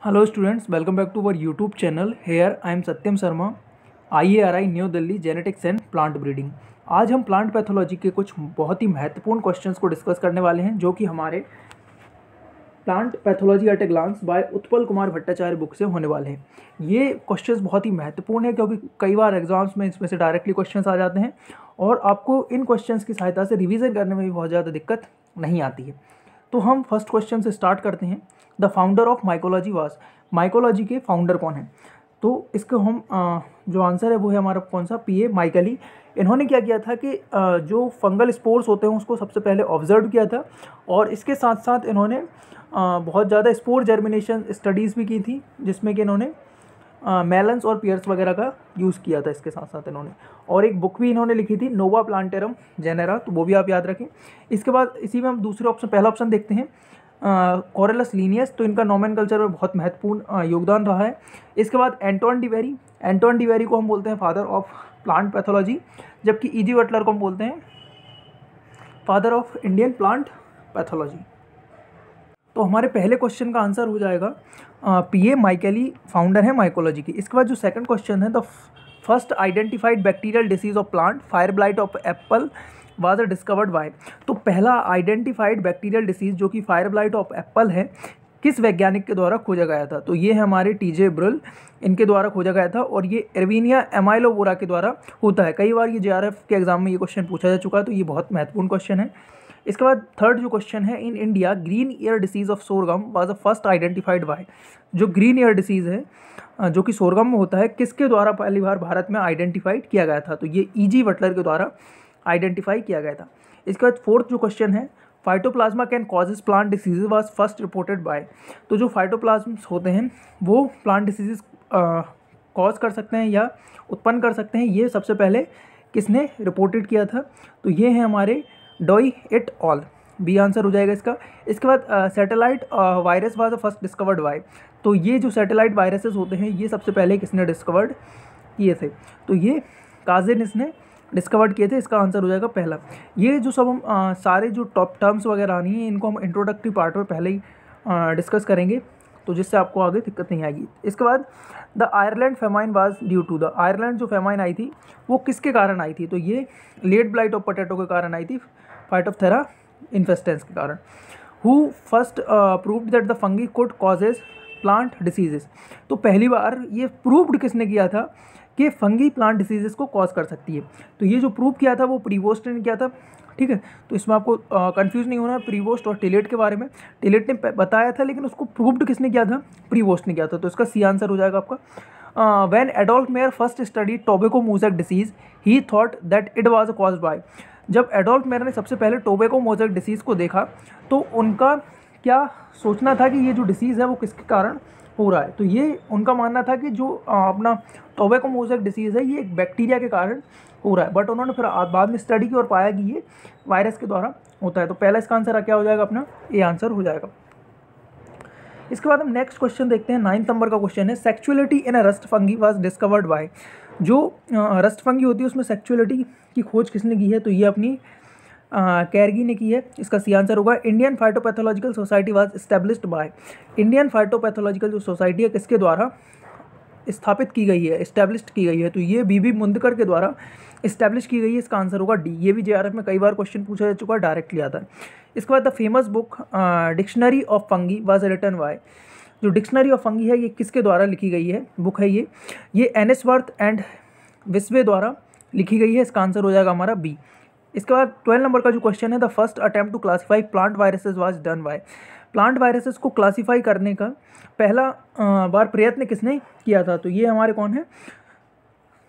Hello students, welcome back to our YouTube channel. Here I am Satyam Sharma, IARI new Delhi genetics and plant breeding. आज हम plant pathology के कुछ बहुत ही महत्वपूर्ण questions को discuss करने वाले हैं जो कि हमारे plant pathology at a glance by Utpal Kumar Bhattacharya book से होने वाले हैं। ये क्वेश्चंस बहुत ही महत्वपूर्ण है क्योंकि कई बार एग्जाम्स में इसमें से डायरेक्टली क्वेश्चंस आ जाते हैं और आपको इन क्वेश्चंस की सहायता से रिविज़न करने में भी बहुत ज़्यादा दिक्कत नहीं आती है। तो हम फर्स्ट क्वेश्चन से स्टार्ट करते हैं। The founder of mycology was, mycology के फाउंडर कौन है? तो इसका हम जो आंसर है वो है हमारा कौन सा, पीए माइकली। इन्होंने क्या किया था कि जो फंगल स्पोर्स होते हैं उसको सबसे पहले ऑब्जर्व किया था और इसके साथ साथ इन्होंने बहुत ज़्यादा स्पोर जर्मिनेशन स्टडीज़ भी की थी जिसमें कि इन्होंने मेलन्स और पियर्स वगैरह का यूज़ किया था। इसके साथ साथ इन्होंने और एक बुक भी इन्होंने लिखी थी, नोवा प्लांटेरम जेनेरा, तो वो भी आप याद रखें। इसके बाद इसी में हम दूसरे ऑप्शन, पहला ऑप्शन देखते हैं कोरेलस लीनियस, तो इनका नोमेनकल्चर में बहुत महत्वपूर्ण योगदान रहा है। इसके बाद एंटोन डिवेरी, एंटोन डिवेरी को हम बोलते हैं फादर ऑफ प्लांट पैथोलॉजी, जबकि ईजी बटलर को हम बोलते हैं father of Indian plant pathology. तो हमारे पहले क्वेश्चन का आंसर हो जाएगा पीए माइकली फाउंडर है माइकोलॉजी की। इसके बाद जो सेकंड क्वेश्चन है, the first identified bacterial disease of plant fire blight of Apple was discovered by. तो पहला आइडेंटिफाइड बैक्टीरियल डिसीज जो कि फायर ब्लाइट ऑफ एप्पल है, किस वैज्ञानिक के द्वारा खोजा गया था? तो ये है हमारे टीजे ब्रुल, इनके द्वारा खोजा गया था और ये एर्विनिया एमाइलोवोरा के द्वारा होता है। कई बार ये जेआरएफ के एग्जाम में ये क्वेश्चन पूछा जा चुका है, तो ये बहुत महत्वपूर्ण क्वेश्चन है। इसके बाद थर्ड जो क्वेश्चन है, in India green ear disease of sorghum was the first identified by. जो ग्रीन ईयर डिसीज़ है जो कि सोरगम में होता है, किसके द्वारा पहली बार भारत में आइडेंटिफाइड किया गया था? तो ये ईजी बटलर के द्वारा आइडेंटिफाई किया गया था। इसके बाद फोर्थ जो क्वेश्चन है, phytoplasma can causes plant diseases was first reported by. तो जो फाइटोप्लाज्म्स होते हैं वो प्लांट डिसीजेज कॉज कर सकते हैं या उत्पन्न कर सकते हैं, ये सबसे पहले किसने रिपोर्टेड किया था? तो ये है हमारे Doi et al, B answer हो जाएगा इसका। इसके बाद satellite virus was first discovered by. तो ये जो सैटेलाइट वायरसेस होते हैं ये सबसे पहले किसने डिस्कवर्ड किए थे? तो ये काजेनिस ने डिस्कवर्ड किए थे, इसका आंसर हो जाएगा पहला। ये जो सब हम सारे जो टॉप टर्म्स वगैरह आनी है इनको हम इंट्रोडक्टरी पार्ट में पहले ही डिस्कस करेंगे, तो जिससे आपको आगे दिक्कत नहीं आएगी। इसके बाद the Ireland famine was due to, the Ireland जो फेमाइन आई थी वो किसके कारण आई थी? तो ये लेट ब्लाइट ऑफ पोटैटो के कारण आई थी, फाइटोप्थेरा इन्फेस्टेंस के कारण। Who first proved that the fungi could causes plant diseases. तो पहली बार ये प्रूव्ड किसने किया था कि फंगी प्लांट डिसीजेस को कॉज कर सकती है? तो ये जो प्रूव किया था वो प्रीवोस्ट ने किया था, ठीक है। तो इसमें आपको कंफ्यूज नहीं होना प्रीवोस्ट और टिलेट के बारे में। टिलेट ने बताया था लेकिन उसको प्रूव्ड किसने किया था? प्रीवोस्ट ने किया था, तो इसका सी आंसर हो जाएगा आपका। When Adolf mayor first study tobacco mosaic disease he thought that it was caused by. जब एडोल्फ मेयर ने सबसे पहले टोबैको मोज़ेक डिसीज़ को देखा तो उनका क्या सोचना था कि ये जो डिसीज़ है वो किसके कारण हो रहा है? तो ये उनका मानना था कि जो अपना टोबैको मोज़ेक डिसीज़ है ये एक बैक्टीरिया के कारण हो रहा है, बट उन्होंने फिर बाद में स्टडी की और पाया कि ये वायरस के द्वारा होता है। तो पहला इसका आंसर क्या हो जाएगा अपना? ए आंसर हो जाएगा। इसके बाद हम नेक्स्ट क्वेश्चन देखते हैं। 9 नंबर का क्वेश्चन है, sexuality in a rust fungi was discovered by. जो रस्ट फंगी होती है उसमें सेक्सुअलिटी की खोज किसने की है? तो ये अपनी कैरगी ने की है, इसका सी आंसर होगा। Indian phytopathological society was established by. Indian phytopathological जो सोसाइटी है किसके द्वारा स्थापित की गई है, एस्टेब्लिश्ड की गई है? तो ये बीबी मुंदकर के द्वारा इस्टेब्लिश की गई है, इसका आंसर होगा डी। ये भी जेआरएफ में कई बार क्वेश्चन पूछा जा चुका है, डायरेक्टली आता है। इसके बाद the famous book dictionary of fungi was written by. जो डिक्शनरी ऑफ फंगी है ये किसके द्वारा लिखी गई है बुक है? ये एनेसवर्थ एंड विस्वे द्वारा लिखी गई है, इसका आंसर हो जाएगा हमारा बी। इसके बाद 12 नंबर का जो क्वेश्चन है, the first attempt to classify plant viruses was done by. Plant viruses को क्लासीफाई करने का पहला बार प्रयत्न किसने किया था? तो ये हमारे कौन है?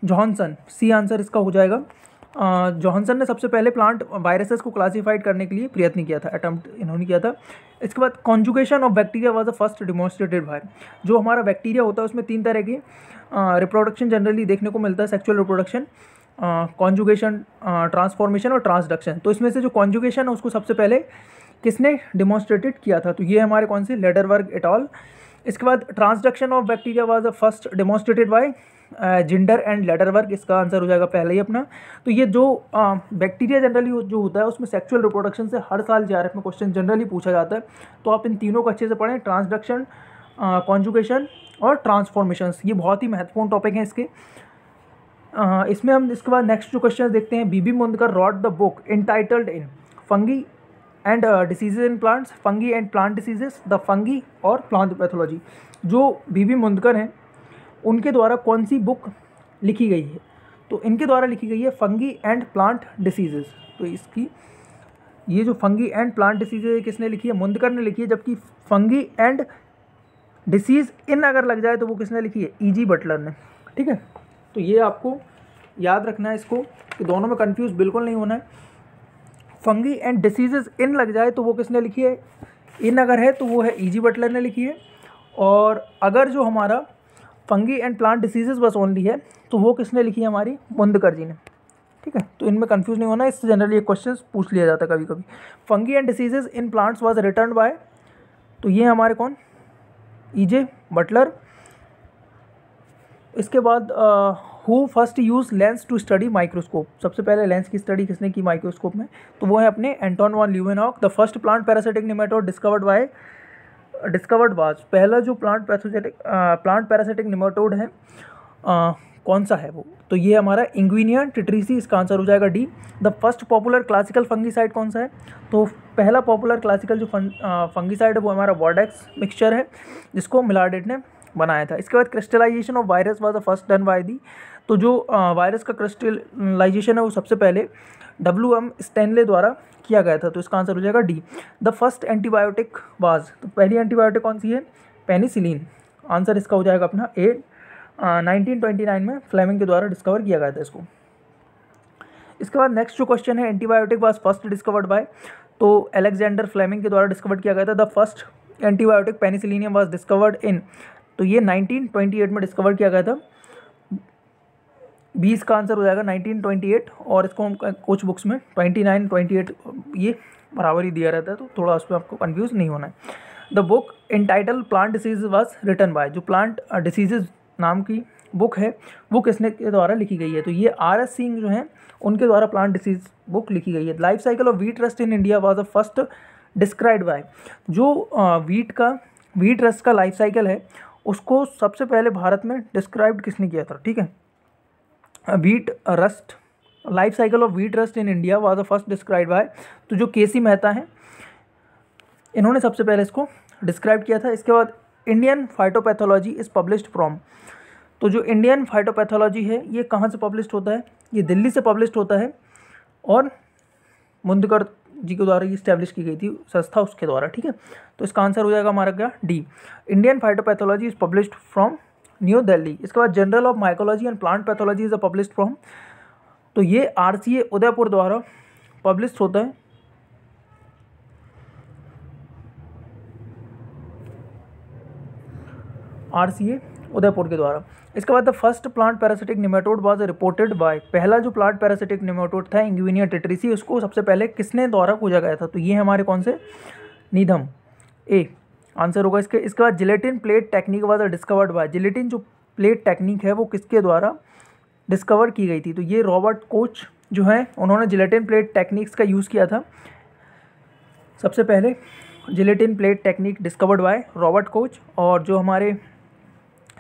जॉनसन, सी आंसर इसका हो जाएगा। जॉनसन ने सबसे पहले प्लांट वायरसेस को क्लासीफाइड करने के लिए प्रयत्न किया था, अटेम्प्ट इन्होंने किया था। इसके बाद conjugation of bacteria was the first demonstrated by. जो हमारा बैक्टीरिया होता है उसमें 3 तरह के रिप्रोडक्शन जनरली देखने को मिलता है, सेक्सुअल रिप्रोडक्शन, कॉन्जुगेशन, ट्रांसफॉर्मेशन और ट्रांसडक्शन। तो इसमें से जो कॉन्जुगेशन है उसको सबसे पहले किसने डिमॉन्स्ट्रेटेड किया था? तो ये हमारे कौन से? Lederberg et al. इसके बाद transduction of bacteria was the first demonstrated by Zinder and Lederberg, इसका आंसर हो जाएगा पहले ही अपना। तो ये जो बैक्टीरिया जनरली जो होता है उसमें सेक्सुअल रिप्रोडक्शन से हर साल जेआरएफ में क्वेश्चन जनरली पूछा जाता है, तो आप इन तीनों को अच्छे से पढ़ें। ट्रांसडक्शन, कॉन्जुगेशन और ट्रांसफॉर्मेशंस, ये बहुत ही महत्वपूर्ण टॉपिक हैं इसके। इसमें हम इसके बाद नेक्स्ट जो क्वेश्चन देखते हैं, B B Mundkur wrote the book entitled in fungi and diseases in plants, fungi and plant diseases, the fungi और प्लांट पैथोलॉजी। जो बीबी मुंदकर हैं उनके द्वारा कौन सी बुक लिखी गई है? तो इनके द्वारा लिखी गई है फंगी एंड प्लांट डिसीजेस। तो इसकी ये जो फंगी एंड प्लांट डिसीजेज किसने लिखी है? मुंदकर ने लिखी है। जबकि फंगी एंड डिसीज इन अगर लग जाए तो वो किसने लिखी है? E.G. बटलर ने। ठीक है, तो ये आपको याद रखना है इसको कि दोनों में कंफ्यूज बिल्कुल नहीं होना है। फंगी एंड डिसीजेज इन लग जाए तो वो किसने लिखी है? इन अगर है तो वो है E.G. बटलर ने लिखी है। और अगर जो हमारा फंगी एंड प्लांट डिसीजेज बस ओनली है तो वो किसने लिखी है? हमारी मुंदकर जी ने। ठीक है, तो इनमें कंफ्यूज नहीं होना, इससे जनरली एक क्वेश्चन पूछ लिया जाता है कभी कभी। Fungi and diseases in plants was written by, तो ये हमारे कौन? E.J. बटलर। इसके बाद who first use lens to study microscope, सबसे पहले लेंस की स्टडी किसने की माइक्रोस्कोप में? तो वो है अपने Anton von Leeuwenhoek. The first plant parasitic nematode discovered was, पहला जो प्लांट पैरासिटिक निमेटोड है कौन सा है वो? तो ये हमारा इंग्विनिया टिट्रिसी, इसका आंसर हो जाएगा D. The first popular classical fungicide कौन सा है? तो पहला पॉपुलर क्लासिकल जो फंगीसाइड है वो हमारा वॉर्डेक्स मिक्सचर है, जिसको मिलार्डेट ने बनाया था। इसके बाद crystallization of virus was the first done by the, तो जो वायरस का क्रिस्टलाइजेशन है वो सबसे पहले WM स्टैनले द्वारा किया गया था। तो इसका आंसर हो जाएगा D. The first antibiotic was, तो पहली एंटीबायोटिक कौन सी है? पेनिसिलिन। आंसर इसका हो जाएगा अपना ए। 1929 में फ्लेमिंग के द्वारा डिस्कवर किया गया था इसको। इसके बाद नेक्स्ट जो क्वेश्चन है, antibiotic was first discovered by, तो अलेक्जेंडर फ्लेमिंग के द्वारा डिस्कवर किया गया था। The first antibiotic penicillium was discovered in, तो ये 1928 में डिस्कवर किया गया था। 20 का आंसर हो जाएगा 1928, और इसको हम कुछ बुक्स में 29, 28 ये बराबर ही दिया रहता है, तो थोड़ा उस पर आपको कन्फ्यूज नहीं होना है। The book entitled plant disease was written by, जो प्लांट डिसीजेज नाम की बुक है वो किसने के द्वारा लिखी गई है? तो ये RS सिंह जो हैं उनके द्वारा प्लांट डिसीज बुक लिखी गई है। Life cycle of wheat rust in India was the first described bye, जो व्हीट रस्ट का लाइफ साइकिल है उसको सबसे पहले भारत में डिस्क्राइब किसने किया था? ठीक है, wheat rust, life cycle of wheat rust in India was the first described bye, तो जो KC मेहता हैं इन्होंने सबसे पहले इसको डिस्क्राइब किया था। इसके बाद Indian phytopathology is published from, तो जो इंडियन फाइटोपैथोलॉजी है ये कहाँ से पब्लिश्ड होता है? ये दिल्ली से पब्लिश्ड होता है, और मुंदकर जी के द्वारा ये इस्टेब्लिश की गई थी संस्था, उसके द्वारा। ठीक है, तो इसका आंसर हो जाएगा हमारा क्या? D. Indian phytopathology is published from new Delhi. इसके बाद general of mycology and plant pathology is published from, तो ये RCA उदयपुर द्वारा पब्लिश्ड होता है। RCA उदयपुर के द्वारा। इसके बाद the first plant parasitic nematode was reported by, पहला जो प्लांट पैरासिटिक निमेटोड था इंग्विनिया टिट्रिसी, उसको सबसे पहले किसने द्वारा खोजा गया था? तो ये हमारे कौन से? नीधम, ए आंसर होगा इसके। इसके बाद gelatin plate technique was discovered by, gelatin जो प्लेट टेक्निक है वो किसके द्वारा डिस्कवर की गई थी? तो ये रॉबर्ट कोच जो है उन्होंने जिलेटिन प्लेट टेक्निक्स का यूज़ किया था सबसे पहले। Gelatin plate technique discovered by Robert Koch, और जो हमारे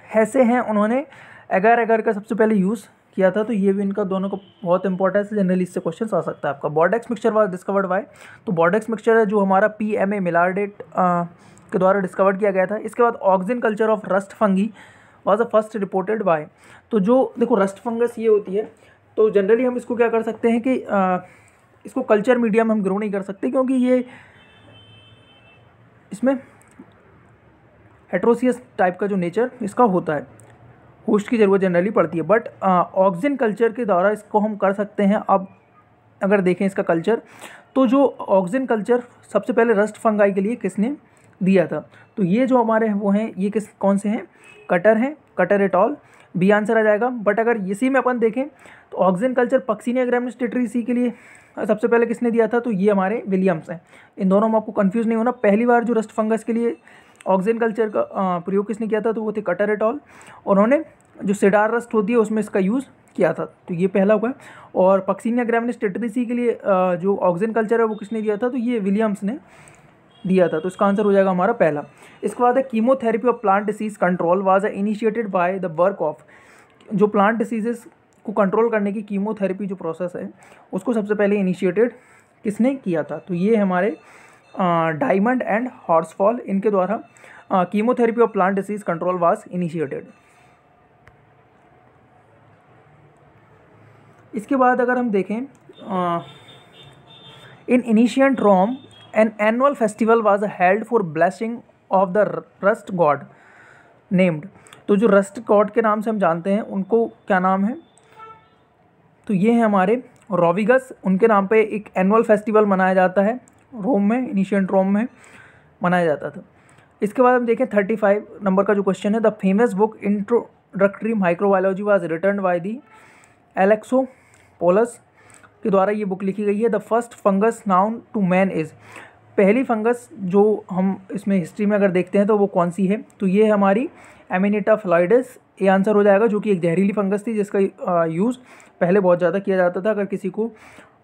हैसे हैं उन्होंने एगर एगर का सबसे पहले यूज़ किया था। तो ये भी इनका दोनों को बहुत इंपॉर्टेंस है, जनरली इससे क्वेश्चन आ सकता है आपका। Bordeaux mixture was discovered by, तो बॉर्डेक्स मिक्सचर है जो हमारा PMA मिलार्डेट के द्वारा डिस्कवर किया गया था। इसके बाद auxin culture of rust fungi was the first reported by, तो जो देखो रस्ट फंगस ये होती है, तो जनरली हम इसको क्या कर सकते हैं कि इसको कल्चर मीडिया में हम ग्रो नहीं कर सकते, क्योंकि ये इसमें हेट्रोसियस टाइप का जो नेचर इसका होता है, होस्ट की ज़रूरत जनरली पड़ती है। बट ऑक्सिन कल्चर के द्वारा इसको हम कर सकते हैं। अब अगर देखें इसका कल्चर, तो जो ऑक्सिन कल्चर सबसे पहले रस्ट फंगाई के लिए किसने दिया था? तो ये जो हमारे वो हैं ये कौन से हैं? कटर हैं, Cutter et al, B answer आ जाएगा। बट अगर इसी में अपन देखें तो auxin culture Puccinia graminis tritici के लिए सबसे पहले किसने दिया था? तो ये हमारे विलियम्स हैं। इन दोनों में आपको कंफ्यूज नहीं होना। पहली बार जो रस्ट फंगस के लिए ऑक्सिन कल्चर का प्रयोग किसने किया था? तो वो थे कटर एट ऑल। उन्होंने जो सिडार रस्ट होती है उसमें इसका यूज़ किया था, तो ये पहला हुआ। और पक्सिनिया ग्रामिनेस टिट्रिसी के लिए जो ऑक्सिन कल्चर है वो किसने दिया था? तो ये विलियम्स ने दिया था, तो इसका आंसर हो जाएगा हमारा पहला। इसके बाद है chemotherapy of plant disease control was initiated by the work of, जो प्लांट डिसीजेस को कंट्रोल करने की कीमोथेरेपी जो प्रोसेस है उसको सबसे पहले इनिशिएटेड किसने किया था, तो ये हमारे डायमंड एंड हॉर्सफॉल, इनके द्वारा chemotherapy of plant disease control was initiated. इसके बाद अगर हम देखें in ancient Rome an annual festival was held for blessing of the rust god named, तो जो रस्ट गॉड के नाम से हम जानते हैं उनको क्या नाम है, तो ये है हमारे रोविगस, उनके नाम पे एक एनुअल फेस्टिवल मनाया जाता है रोम में, एंशिएंट रोम में मनाया जाता था। इसके बाद हम देखें 35 नंबर का जो क्वेश्चन है, the famous book introductory microbiology was written by the Alexopoulos के द्वारा ये बुक लिखी गई है। The first fungus known to man is, पहली फंगस जो हम इसमें हिस्ट्री में अगर देखते हैं तो वो कौन सी है, तो ये हमारी एमिनेटा फ्लाइडेस, ये आंसर हो जाएगा, जो कि एक जहरीली फंगस थी जिसका यूज़ पहले बहुत ज़्यादा किया जाता था अगर किसी को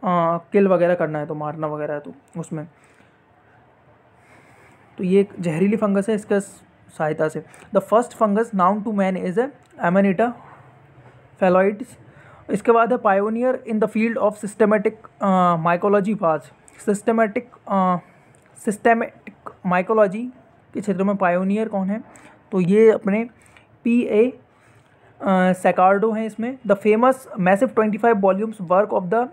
किल वगैरह करना है तो, मारना वगैरह है तो उसमें, तो ये एक जहरीली फंगस है इसका सहायता से। The first fungus known to man is Amanita phalloides. इसके बाद है pioneer in the field of systematic mycology was, systematic mycology के क्षेत्र में पायोनियर कौन है, तो ये अपने P.A. सैकार्डो हैं इसमें। The famous massive 25 volumes work of the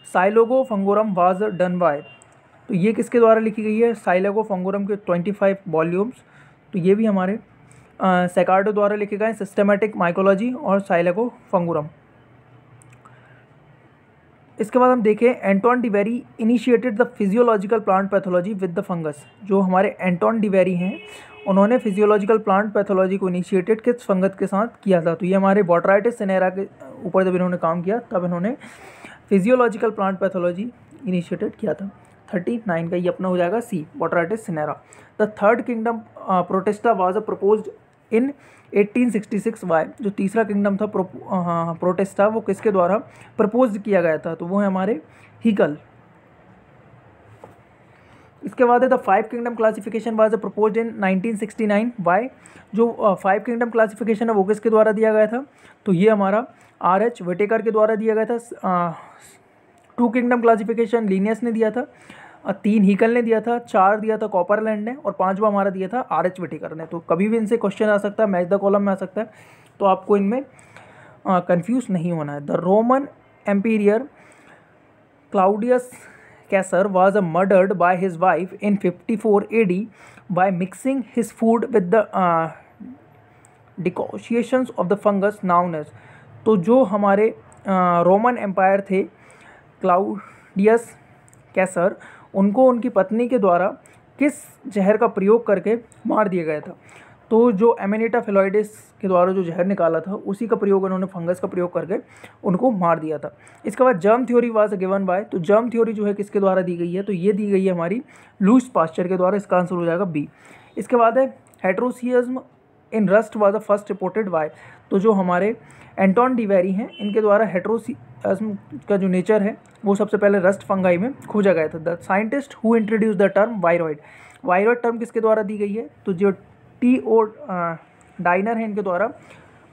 Sylloge Fungorum was done by, तो ये किसके द्वारा लिखी गई है, साइलोगोफंगोरम के 25 वॉल्यूम्स, तो ये भी हमारे सैकार्डो द्वारा लिखे गए, सिस्टमेटिक माइकोलॉजी और साइलोगोफंगोरम। इसके बाद हम देखें Anton de Bary initiated the physiological plant pathology with the fungus, जो हमारे एंटोन डिवेरी हैं उन्होंने फिजियोलॉजिकल प्लांट पैथोलॉजी को इनिशिएटेड किस फंगस के साथ किया था, तो ये हमारे बॉटराइटिस सिनेरा के ऊपर जब इन्होंने काम किया तब इन्होंने फिजियोलॉजिकल प्लांट पैथोलॉजी इनिशिएटेड किया था। 39 का ये अपना हो जाएगा C, Botrytis cinerea. The third kingdom Protista was proposed in 1866 by, जो तीसरा किंगडम था प्रोटेस्टा वो किसके द्वारा प्रपोज किया गया था, तो वो है हमारे हीकल। इसके बाद है the 5 kingdom classification was proposed in 1969 by, जो 5 किंगडम क्लासिफिकेशन है वो किसके द्वारा दिया गया था, तो ये हमारा R.H. विटेकर के द्वारा दिया गया था। 2 किंगडम क्लासिफिकेशन लीनियस ने दिया था, 3 हीकल ने दिया था, 4 दिया था कॉपरलैंड ने और 5वां हमारा दिया था R.H. विटेकर ने। तो कभी भी इनसे क्वेश्चन आ सकता है, मैच द कॉलम में आ सकता है, तो आपको इनमें कंफ्यूज नहीं होना है। The Roman emperor Claudius Caesar was murdered by his wife in 54 AD by mixing his food with the decoctions of the fungus known as, तो जो हमारे रोमन एम्पायर थे क्लाउडियस कैसर, उनको उनकी पत्नी के द्वारा किस जहर का प्रयोग करके मार दिया गया था, तो जो एमेनिटा फेलॉइडिस के द्वारा जो जहर निकाला था उसी का प्रयोग उन्होंने फंगस का प्रयोग करके उनको मार दिया था। इसके बाद germ theory was given bye, तो जर्म थ्योरी जो है किसके द्वारा दी गई है, तो ये दी गई है हमारी लुईस पास्चर के द्वारा, इसका आंसर हो जाएगा बी। इसके बाद है heteroecism in rust was the first reported by, तो जो हमारे एंटोन डिवेरी हैं इनके द्वारा हेट्रोसिज्म का जो नेचर है वो सबसे पहले रस्ट फंगाई में खोजा गया था। The scientist who introduce the term viroid, viroid term किसके द्वारा दी गई है, तो जो T.O. डाइनर है इनके द्वारा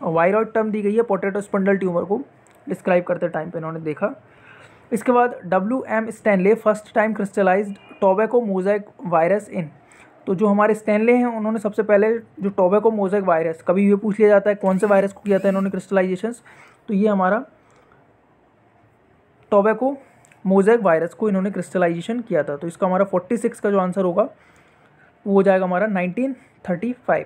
वायरॉइड टर्म दी गई है पोटैटो स्पंडल ट्यूमर को डिस्क्राइब करते टाइम पे इन्होंने देखा। इसके बाद W.M. Stanley first time crystallised tobacco mosaic virus in, तो जो हमारे स्टैनले हैं उन्होंने सबसे पहले जो टोबैको मोज़ेक वायरस, कभी ये पूछ लिया जाता है कौन से वायरस को किया था इन्होंने क्रिस्टलाइजेशंस, तो ये हमारा टोबैको मोज़ेक वायरस को इन्होंने क्रिस्टलाइजेशन किया था। तो इसका हमारा 46 का जो आंसर होगा वो हो जाएगा हमारा 1935।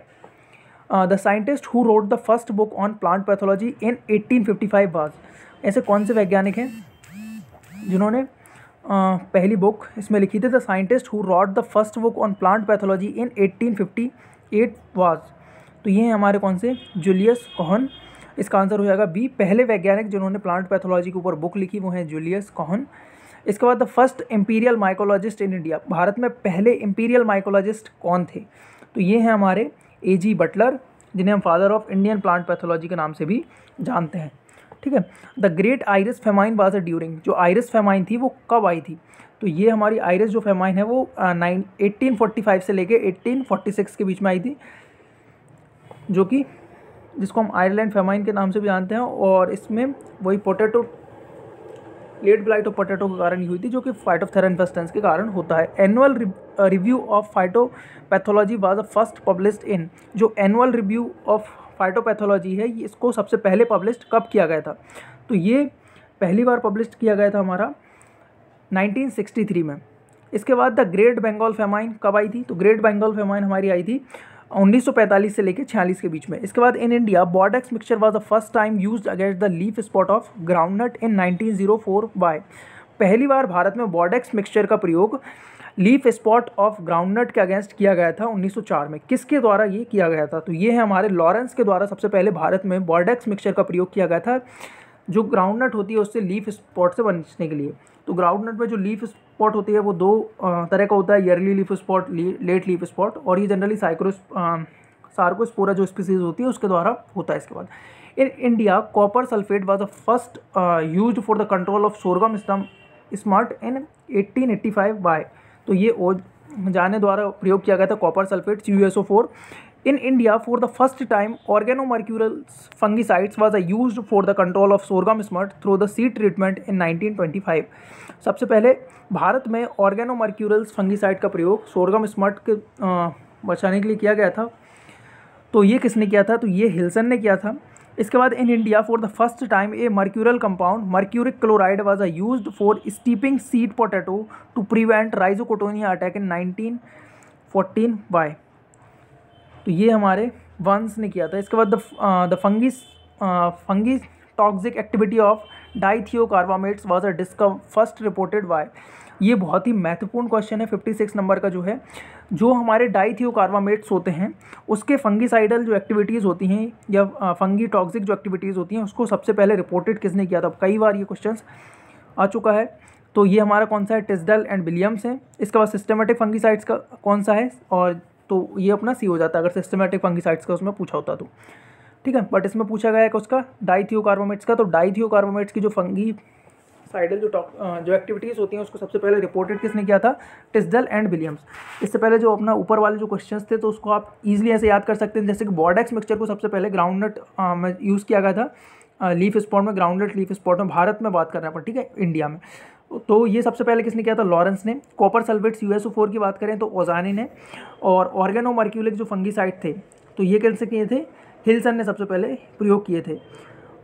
The scientist who wrote the first book on plant pathology in 1855 was, ऐसे कौन से वैज्ञानिक हैं जिन्होंने पहली बुक इसमें लिखी थी। The scientist who wrote the first book on plant pathology in 1858 was, तो ये हैं हमारे कौन से, जूलियस कॉहन, इसका आंसर हो जाएगा बी। पहले वैज्ञानिक जिन्होंने प्लांट पैथोलॉजी के ऊपर बुक लिखी वो हैं जूलियस कॉहन। इसके बाद the first imperial mycologist in India, Bharat में पहले इम्पीरियल माइकोलॉजिस्ट कौन थे, तो ये हैं हमारे A.G. बटलर, जिन्हें हम father of Indian plant pathology के नाम से भी जानते हैं। ठीक है। The great iris famine was during, जो आयरिस फेमाइन थी वो कब आई थी, तो ये हमारी आयरिस जो फेमाइन है वो 1845 से लेके 1846 के बीच में आई थी, जो कि जिसको हम आयरलैंड फेमाइन के नाम से भी जानते हैं। और इसमें वही potato late blight of potato के कारण हुई थी, जो कि फाइटोप्थेरा इन्फेस्टेंस के कारण होता है। Annual review of phytopathology was first published in, जो एनुअल रिव्यू ऑफ फाइटोपैथोलॉजी है इसको सबसे पहले पब्लिश कब किया गया था? तो ये पहली बार पब्लिश किया गया था हमारा 1963 में। इसके बाद द ग्रेट बंगाल फेमाइन कब आई थी? तो ग्रेट बंगाल फेमाइन हमारी आई थी 1945 से लेकर 46 के बीच में। इसके बाद in India Bordeaux mixture was the first time used against the leaf spot of groundnut in 1904 by, पहली बार भारत में बॉर्डेक्स मिक्सचर का प्रयोग लीफ स्पॉट ऑफ ग्राउंडनट के अगेंस्ट किया गया था 1904 में। किसके द्वारा ये किया गया था? तो ये है हमारे लॉरेंस के द्वारा सबसे पहले भारत में बॉर्डेक्स मिक्सचर का प्रयोग किया गया था, जो ग्राउंडनट होती है उससे लीफ स्पॉट से बचने के लिए। तो ग्राउंडनट में जो लीफ स्पॉट होती है वो दो तरह का होता है, early leaf spot, late leaf spot, और ये जनरली सार्कोस्पोरा जो स्पीसीज होती है उसके द्वारा होता है। इसके बाद in India copper sulphate was the first used for the control of sorghum smut in 1885 by, तो ये जाने द्वारा प्रयोग किया गया था copper sulphate CuSO4। In India, for the first time, organomercurial fungicides was used for the control of sorghum smut through the seed treatment in 1925। सबसे पहले भारत में organomercurial fungicide का प्रयोग सोरगम स्मट के बचाने के लिए किया गया था। तो ये किसने किया था? तो ये हिल्सन ने किया था। इसके बाद in India for the first time a mercurial compound mercuric chloride was used for steeping seed potato to prevent Rhizoctonia attack in 1914 by, तो ये हमारे वंस ने किया था। इसके बाद the fungi toxic activity of dithiocarbamates was first reported by, ये बहुत ही महत्वपूर्ण क्वेश्चन है 56 नंबर का, जो है जो हमारे डाइथियोकार्बामेट्स होते हैं उसके फंगीसाइडल जो एक्टिविटीज़ होती हैं या फंगी टॉक्सिक जो एक्टिविटीज़ होती हैं उसको सबसे पहले रिपोर्टेड किसने किया था? कई बार ये क्वेश्चन आ चुका है। तो ये हमारा कौन सा है? टिस्डल एंड विलियम्स है। इसके बाद सिस्टमेटिक फंगीसाइड्स का कौन सा है? और तो ये अपना सी हो जाता है अगर सिस्टमेटिक फंगीसाइड्स का उसमें पूछा होता तो, ठीक है। बट इसमें पूछा गया है कि उसका डाइथियोकार्बामेट्स का, तो डाइथियोकार्बामेट्स की जो फंगीसाइडल जो एक्टिविटीज़ होती हैं उसको सबसे पहले रिपोर्टेड किसने किया था? Tisdale and Williams. इससे पहले जो अपना ऊपर वाले जो क्वेश्चंस थे तो उसको आप इजीली ऐसे याद कर सकते हैं, जैसे कि बॉर्डेक्स मिक्सचर को सबसे पहले ग्राउंडनट में यूज़ किया गया था, लीफ स्पॉट में, ग्राउंडनट लीफ स्पॉट में, भारत में बात कर रहे हैं पर, ठीक है, इंडिया में। तो ये सबसे पहले किसने किया था? लॉरेंस ने। कॉपर सल्फेट CuSO4 की बात करें तो ओजानी ने। और ऑर्गेनोमर्क्यूलिक जो फंगीसाइड थे तो ये कैसे किए थे? हिल्सन ने सबसे पहले प्रयोग किए थे।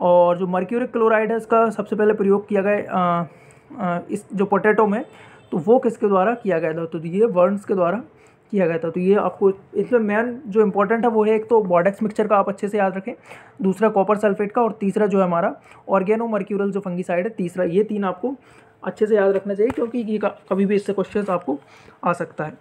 और जो मर्क्यूरिक क्लोराइड है इसका सबसे पहले प्रयोग किया गया इस जो पोटैटो में, तो वो किसके द्वारा किया गया था? तो ये वर्न्स के द्वारा किया गया था। तो ये आपको इसमें मेन जो इंपॉर्टेंट है वो है, एक तो बॉर्डेक्स मिक्सचर का आप अच्छे से याद रखें, दूसरा कॉपर सल्फेट का, और तीसरा जो है हमारा ऑर्गेनोमर्क्यूरल जो फंगीसाइड है तीसरा। ये तीन आपको अच्छे से याद रखना चाहिए क्योंकि ये कभी भी इससे क्वेश्चंस आपको आ सकता है।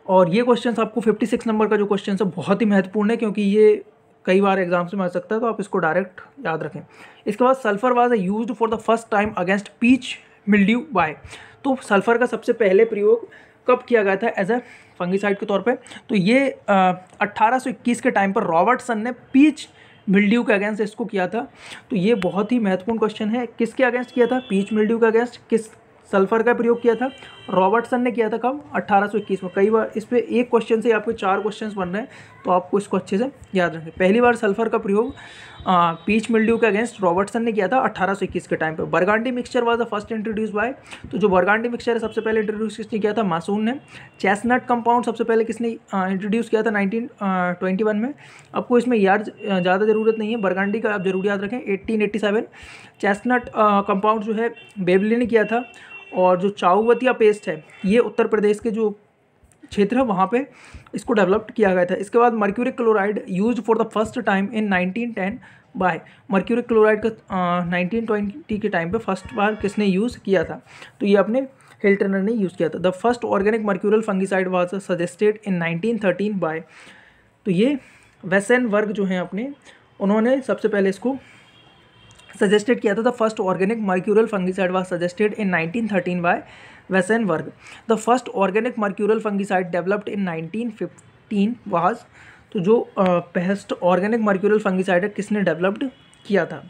और ये क्वेश्चंस आपको 56 नंबर का जो क्वेश्चन है बहुत ही महत्वपूर्ण है क्योंकि ये कई बार एग्जाम्स में आ सकता है, तो आप इसको डायरेक्ट याद रखें। इसके बाद sulphur was used for the first time against peach mildew by, तो सल्फर का सबसे पहले प्रयोग कब किया गया था एज ए फंगीसाइड के तौर पे? तो ये 1821 के टाइम पर रॉबर्टसन ने पीच मिल्ड्यू के अगेंस्ट इसको किया था। तो ये बहुत ही महत्वपूर्ण क्वेश्चन है, किसके अगेंस्ट किया था? पीच मिल्ड्यू के अगेंस्ट किस सल्फर का प्रयोग किया था? रॉबर्टसन ने किया था। कब? 1821 में। कई बार इस पर एक क्वेश्चन से आपके 4 क्वेश्चंस बन रहे हैं, तो आपको इसको अच्छे से याद रखें। पहली बार सल्फर का प्रयोग पीच मिल्ड्यू के अगेंस्ट रॉबर्टसन ने किया था 1821 के टाइम पे। Burgundy mixture was the first introduce by, तो जो बरगांडी मिक्सचर है सबसे पहले इंट्रोड्यूस किसने किया था? मासून ने। चेस्टनट कंपाउंड सबसे पहले किसने इंट्रोड्यूस किया था? 1921 में। आपको इसमें याद ज़्यादा ज़रूरत नहीं है, बरगांडी का आप जरूर याद रखें 1887। चेस्टनट कंपाउंड जो है बेबली ने किया था। और जो चाउवतिया पेस्ट है ये उत्तर प्रदेश के जो क्षेत्र है वहाँ पे इसको डेवलप किया गया था। इसके बाद mercuric chloride used for the first time in 1910 by, mercuric chloride का 1920 के टाइम पे फर्स्ट बार किसने यूज़ किया था? तो ये अपने हिल्टनर ने यूज़ किया था। The first organic mercurial fungicide was suggested in 1913 by, तो ये वेसेनबर्ग जो हैं अपने, उन्होंने सबसे पहले इसको सजेस्टेड किया था। The first organic mercurial fungicide was suggested in 1913 by Wiesenberg. The first organic mercurial fungicide developed in 1915 was, तो जो फर्स्ट ऑर्गेनिक मर्क्यूरल फंगीसाइड है किसने डेवलप्ड किया था?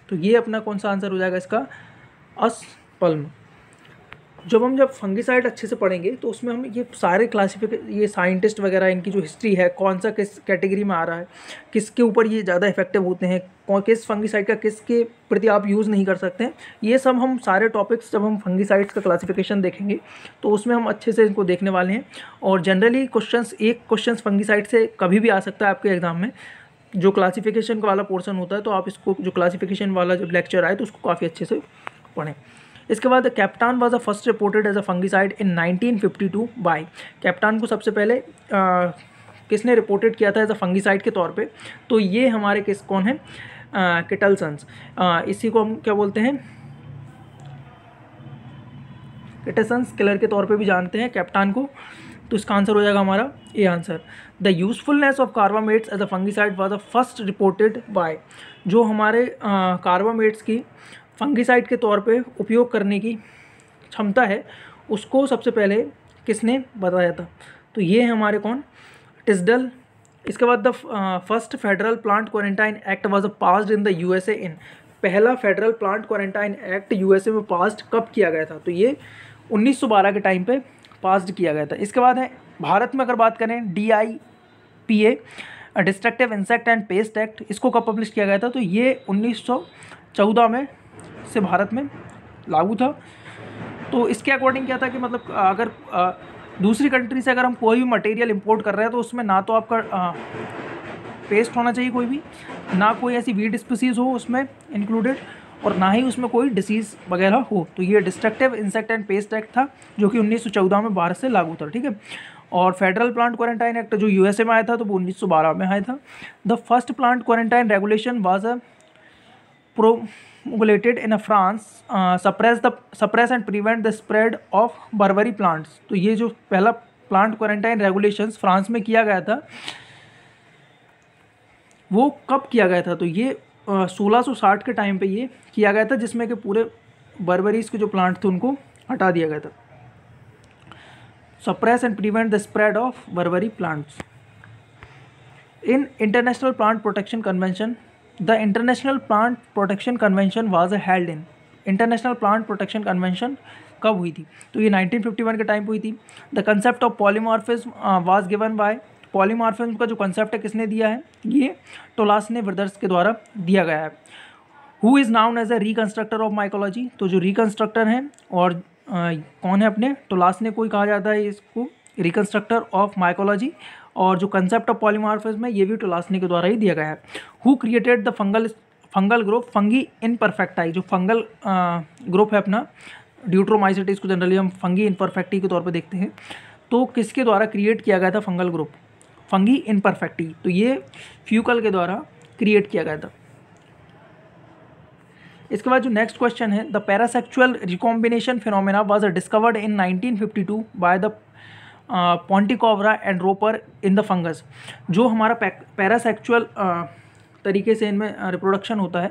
तो ये अपना कौन सा आंसर हो जाएगा इसका? अस्पल्म। जब फंगिसाइड अच्छे से पढ़ेंगे तो उसमें हम ये सारे ये साइंटिस्ट वगैरह इनकी जो हिस्ट्री है, कौन सा किस कैटेगरी में आ रहा है, किसके ऊपर ये ज़्यादा इफेक्टिव होते हैं, कौन किस फंगिसाइड का किसके प्रति आप यूज़ नहीं कर सकते हैं, ये सब हम सारे टॉपिक्स जब हम फंगिसाइड्स का क्लासिफिकेशन देखेंगे तो उसमें हम अच्छे से इनको देखने वाले हैं। और जनरली एक क्वेश्चन फंगिसाइड से कभी भी आ सकता है आपके एग्जाम में, जो क्लासिफिकेशन वाला पोर्शन होता है, तो आप इसको जो क्लासिफिकेशन वाला जब लेक्चर आए तो उसको काफ़ी अच्छे से पढ़ें। इसके बाद captan was the first reported as a fungicide in 1952 by. Captan को सबसे पहले किसने रिपोर्टेड किया था एज अ फंगिसाइड के तौर पे, तो ये हमारे कौन है, किटलसन्स। इसी को हम क्या बोलते हैं, किटलसन्स किलर के तौर पे भी जानते हैं कैप्टान को। तो इसका आंसर हो जाएगा हमारा A answer. The usefulness of carbamates as a fungicide was the first reported by. जो हमारे कार्बामेट्स की फंगिसाइड के तौर पे उपयोग करने की क्षमता है, उसको सबसे पहले किसने बताया था, तो ये है हमारे कौन, टिस्डल। इसके बाद the first federal plant quarantine act was passed in the USA in. पहला federal plant quarantine act USA में पास्ड कब किया गया था, तो ये 1912 के टाइम पे पास्ड किया गया था। इसके बाद है भारत में अगर बात करें, DIPA destructive insect and paste act, इसको कब पब्लिश किया गया था, तो ये 1914 में से भारत में लागू था। तो इसके अकॉर्डिंग क्या था कि मतलब अगर दूसरी कंट्री से अगर हम कोई भी मटेरियल इंपोर्ट कर रहे हैं तो उसमें ना तो आपका पेस्ट होना चाहिए कोई भी, ना कोई ऐसी वीड स्पीसीज हो उसमें इंक्लूडेड, और ना ही उसमें कोई डिसीज़ वगैरह हो। तो ये destructive insect and paste act था जो कि 1914 में भारत से लागू था, ठीक है। और फेडरल प्लांट क्वारंटाइन एक्ट जो यूएसए में आया था तो वो 1912 में आया था। The first plant quarantine regulation was a promulgated in France, suppress and prevent the spread of Burberry plants। तो ये जो पहला प्लांट क्वारंटाइन रेगुलेशंस फ्रांस में किया गया था, वो कब किया गया था, तो ये 1660 के टाइम पे ये किया गया था, जिसमें कि पूरे बर्बरीज के जो प्लांट थे उनको हटा दिया गया था। Suppress and prevent the spread of barberry plants. In international plant protection convention, the international plant protection convention was held in. International plant protection convention कब हुई थी, तो ये 1951 के टाइम पे हुई थी। The concept of polymorphism was given bye. Polymorphism का जो कंसेप्ट है किसने दिया है, ये टोलासने ब्रदर्स के द्वारा दिया गया है। Who is known as a reconstructor of mycology, तो जो रिकंस्ट्रक्टर हैं और कौन है, अपने टोलासने को ही कहा जाता है इसको रिकंस्ट्रक्टर ऑफ माइकोलॉजी। और जो कंसेप्ट ऑफ पॉलीमॉर्फिज्म है ये भी टोलासने के द्वारा ही दिया गया है। Who created the fungal group fungi imperfecti. जो फंगल ग्रुप है अपना ड्यूट्रोमाइसिटीज को जनरली हम फंगी इनपरफेक्टी के तौर पे देखते हैं, तो किसके द्वारा क्रिएट किया गया था फंगल ग्रुप, फंगी इनपरफेक्टी, तो ये फ्यूकल के द्वारा क्रिएट किया गया था। इसके बाद जो नेक्स्ट क्वेश्चन है, the parasexual recombination phenomena was discovered in 1952 by the Pontecorvo and Roper in the fungus. जो हमारा पैरासेक्सुअल तरीके से इनमें रिप्रोडक्शन होता है,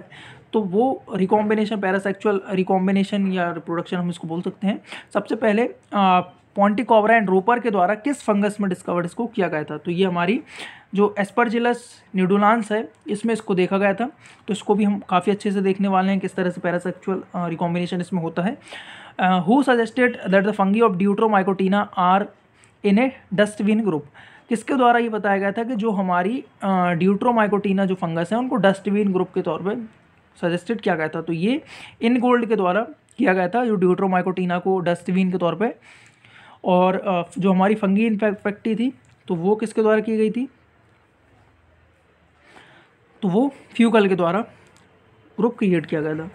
तो वो रिकॉम्बिनेशन, पैरासेक्सुअल रिकॉम्बिनेशन या रिप्रोडक्शन हम इसको बोल सकते हैं, सबसे पहले पॉन्टिकोवरा एंड रोपर के द्वारा किस फंगस में डिस्कवर्ड इसको किया गया था, तो ये हमारी जो एस्परजिलस निडुलांस है इसमें इसको देखा गया था। तो इसको भी हम काफ़ी अच्छे से देखने वाले हैं किस तरह से पैरासेक्सुअल रिकॉम्बिनेशन इसमें होता है। Who suggested that the fungi of Deuteromycotina are in a dustbin group. किसके द्वारा ये बताया गया था कि जो हमारी ड्यूट्रोमाइकोटीना जो फंगस है उनको डस्टबिन ग्रुप के तौर पे सजेस्टेड किया गया था, तो ये इन गोल्ड के द्वारा किया गया था, जो ड्यूट्रोमाइकोटीना को डस्टबिन के तौर पे। और जो हमारी फंगी इन्फेक्टी थी तो वो किसके द्वारा की गई थी, तो वो फ्यूकल के द्वारा ग्रुप क्रिएट किया गया था।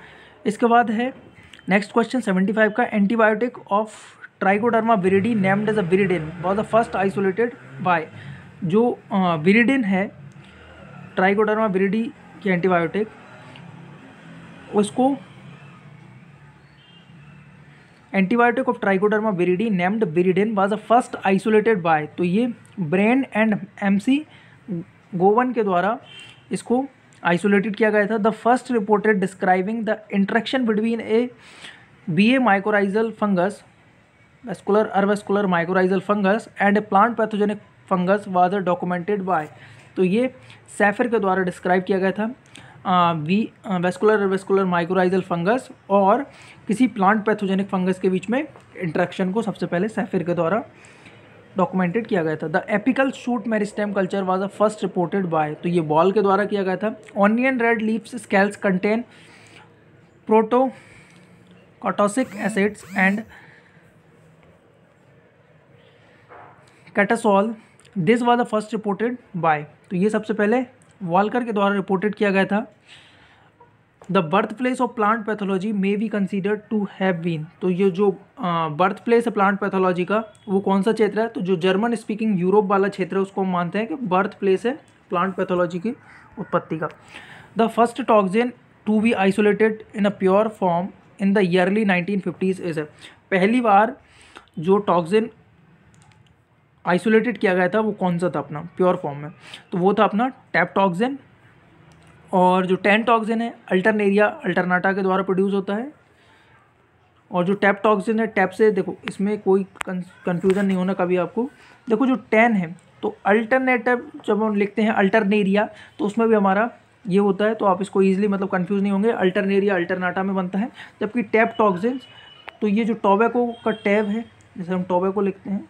इसके बाद है नेक्स्ट क्वेश्चन 75 का, antibiotic of Trichoderma viride named as a viridin was the first isolated by. जो विरिडिन है ट्राइकोडर्मा विरिडी की एंटीबायोटिक, उसको antibiotic of Trichoderma viride named viridin was the first isolated by, तो ये ब्रेन एंड MC गोवन के द्वारा इसको isolated किया गया था। The first reported describing the interaction between a BA mycorrhizal fungus, vesicular arbuscular mycorrhizal fungus and a plant pathogenic fungus was documented by, तो ये सैफिर के द्वारा डिस्क्राइब किया गया था। वेस्कुलर वेस्कुलर माइकोराइजल फंगस और किसी प्लांट पैथोजेनिक फंगस के बीच में इंटरेक्शन को सबसे पहले सैफिर के द्वारा डॉक्यूमेंटेड किया गया था। The apical shoot meristem culture was a first reported by, तो ये बॉल के द्वारा किया गया था। Onion red leaves scales contain protocatechuic acids and catechol, this was the first reported by, तो ये सबसे पहले वॉलकर के द्वारा रिपोर्टेड किया गया था। The birth place of plant pathology may be considered to have been, तो ये जो बर्थ प्लेस है प्लांट पैथोलॉजी का वो कौन सा क्षेत्र है, तो जो जर्मन स्पीकिंग यूरोप वाला क्षेत्र है उसको हम मानते हैं कि बर्थ प्लेस है प्लांट पैथोलॉजी की उत्पत्ति का। The first toxin to be isolated in a pure form in the early 1950s is, पहली बार जो टॉक्सिन आइसोलेटेड किया गया था वो कौन सा था अपना प्योर फॉर्म में, तो वो था अपना टेपटॉक्सिन। और जो टेनटॉक्सिन है अल्टरनेरिया अल्टरनाटा के द्वारा प्रोड्यूस होता है। और जो टेपटॉक्सिन है टैप से, देखो इसमें कोई कन्फ्यूज़न नहीं होना कभी आपको, देखो जो टेन है तो अल्टरनेटिव जब हम लिखते हैं अल्टरनेरिया तो उसमें भी हमारा ये होता है, तो आप इसको ईजिली मतलब कन्फ्यूज़ नहीं होंगे, अल्टरनेरिया अल्टरनाटा में बनता है। जबकि टेपटॉक्सिन तो ये जो टोबैको का टैब है, जैसे हम टोबैको लिखते हैं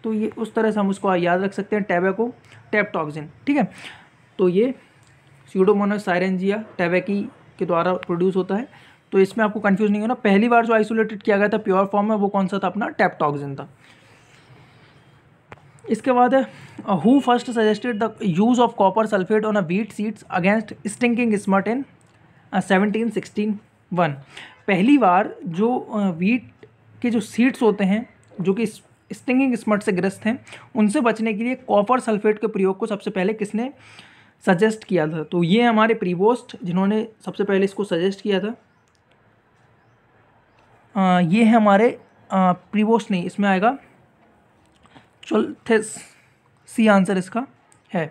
तो ये उस तरह से हम उसको याद रख सकते हैं, टैबैको टेपटॉक्सिन, ठीक है। तो ये स्यूडोमोनास साइरेंजिया टैबैकी के द्वारा प्रोड्यूस होता है, तो इसमें आपको कंफ्यूज नहीं होना। पहली बार जो आइसोलेटेड किया गया था प्योर फॉर्म में वो कौन सा था, अपना टेपटॉक्सिन था। इसके बाद है who first suggested the use of copper sulphate on a wheat seeds against stinking smut in 1761, पहली बार जो व्हीट के जो सीड्स होते हैं जो कि स्टिंगिंग स्मट से ग्रस्त हैं उनसे बचने के लिए कॉपर सल्फेट के प्रयोग को सबसे पहले किसने सजेस्ट किया था, तो ये हमारे प्रीवोस्ट जिन्होंने सबसे पहले इसको सजेस्ट किया था। ये है हमारे प्रीवोस्ट नहीं, इसमें आएगा चौथे सी आंसर इसका है।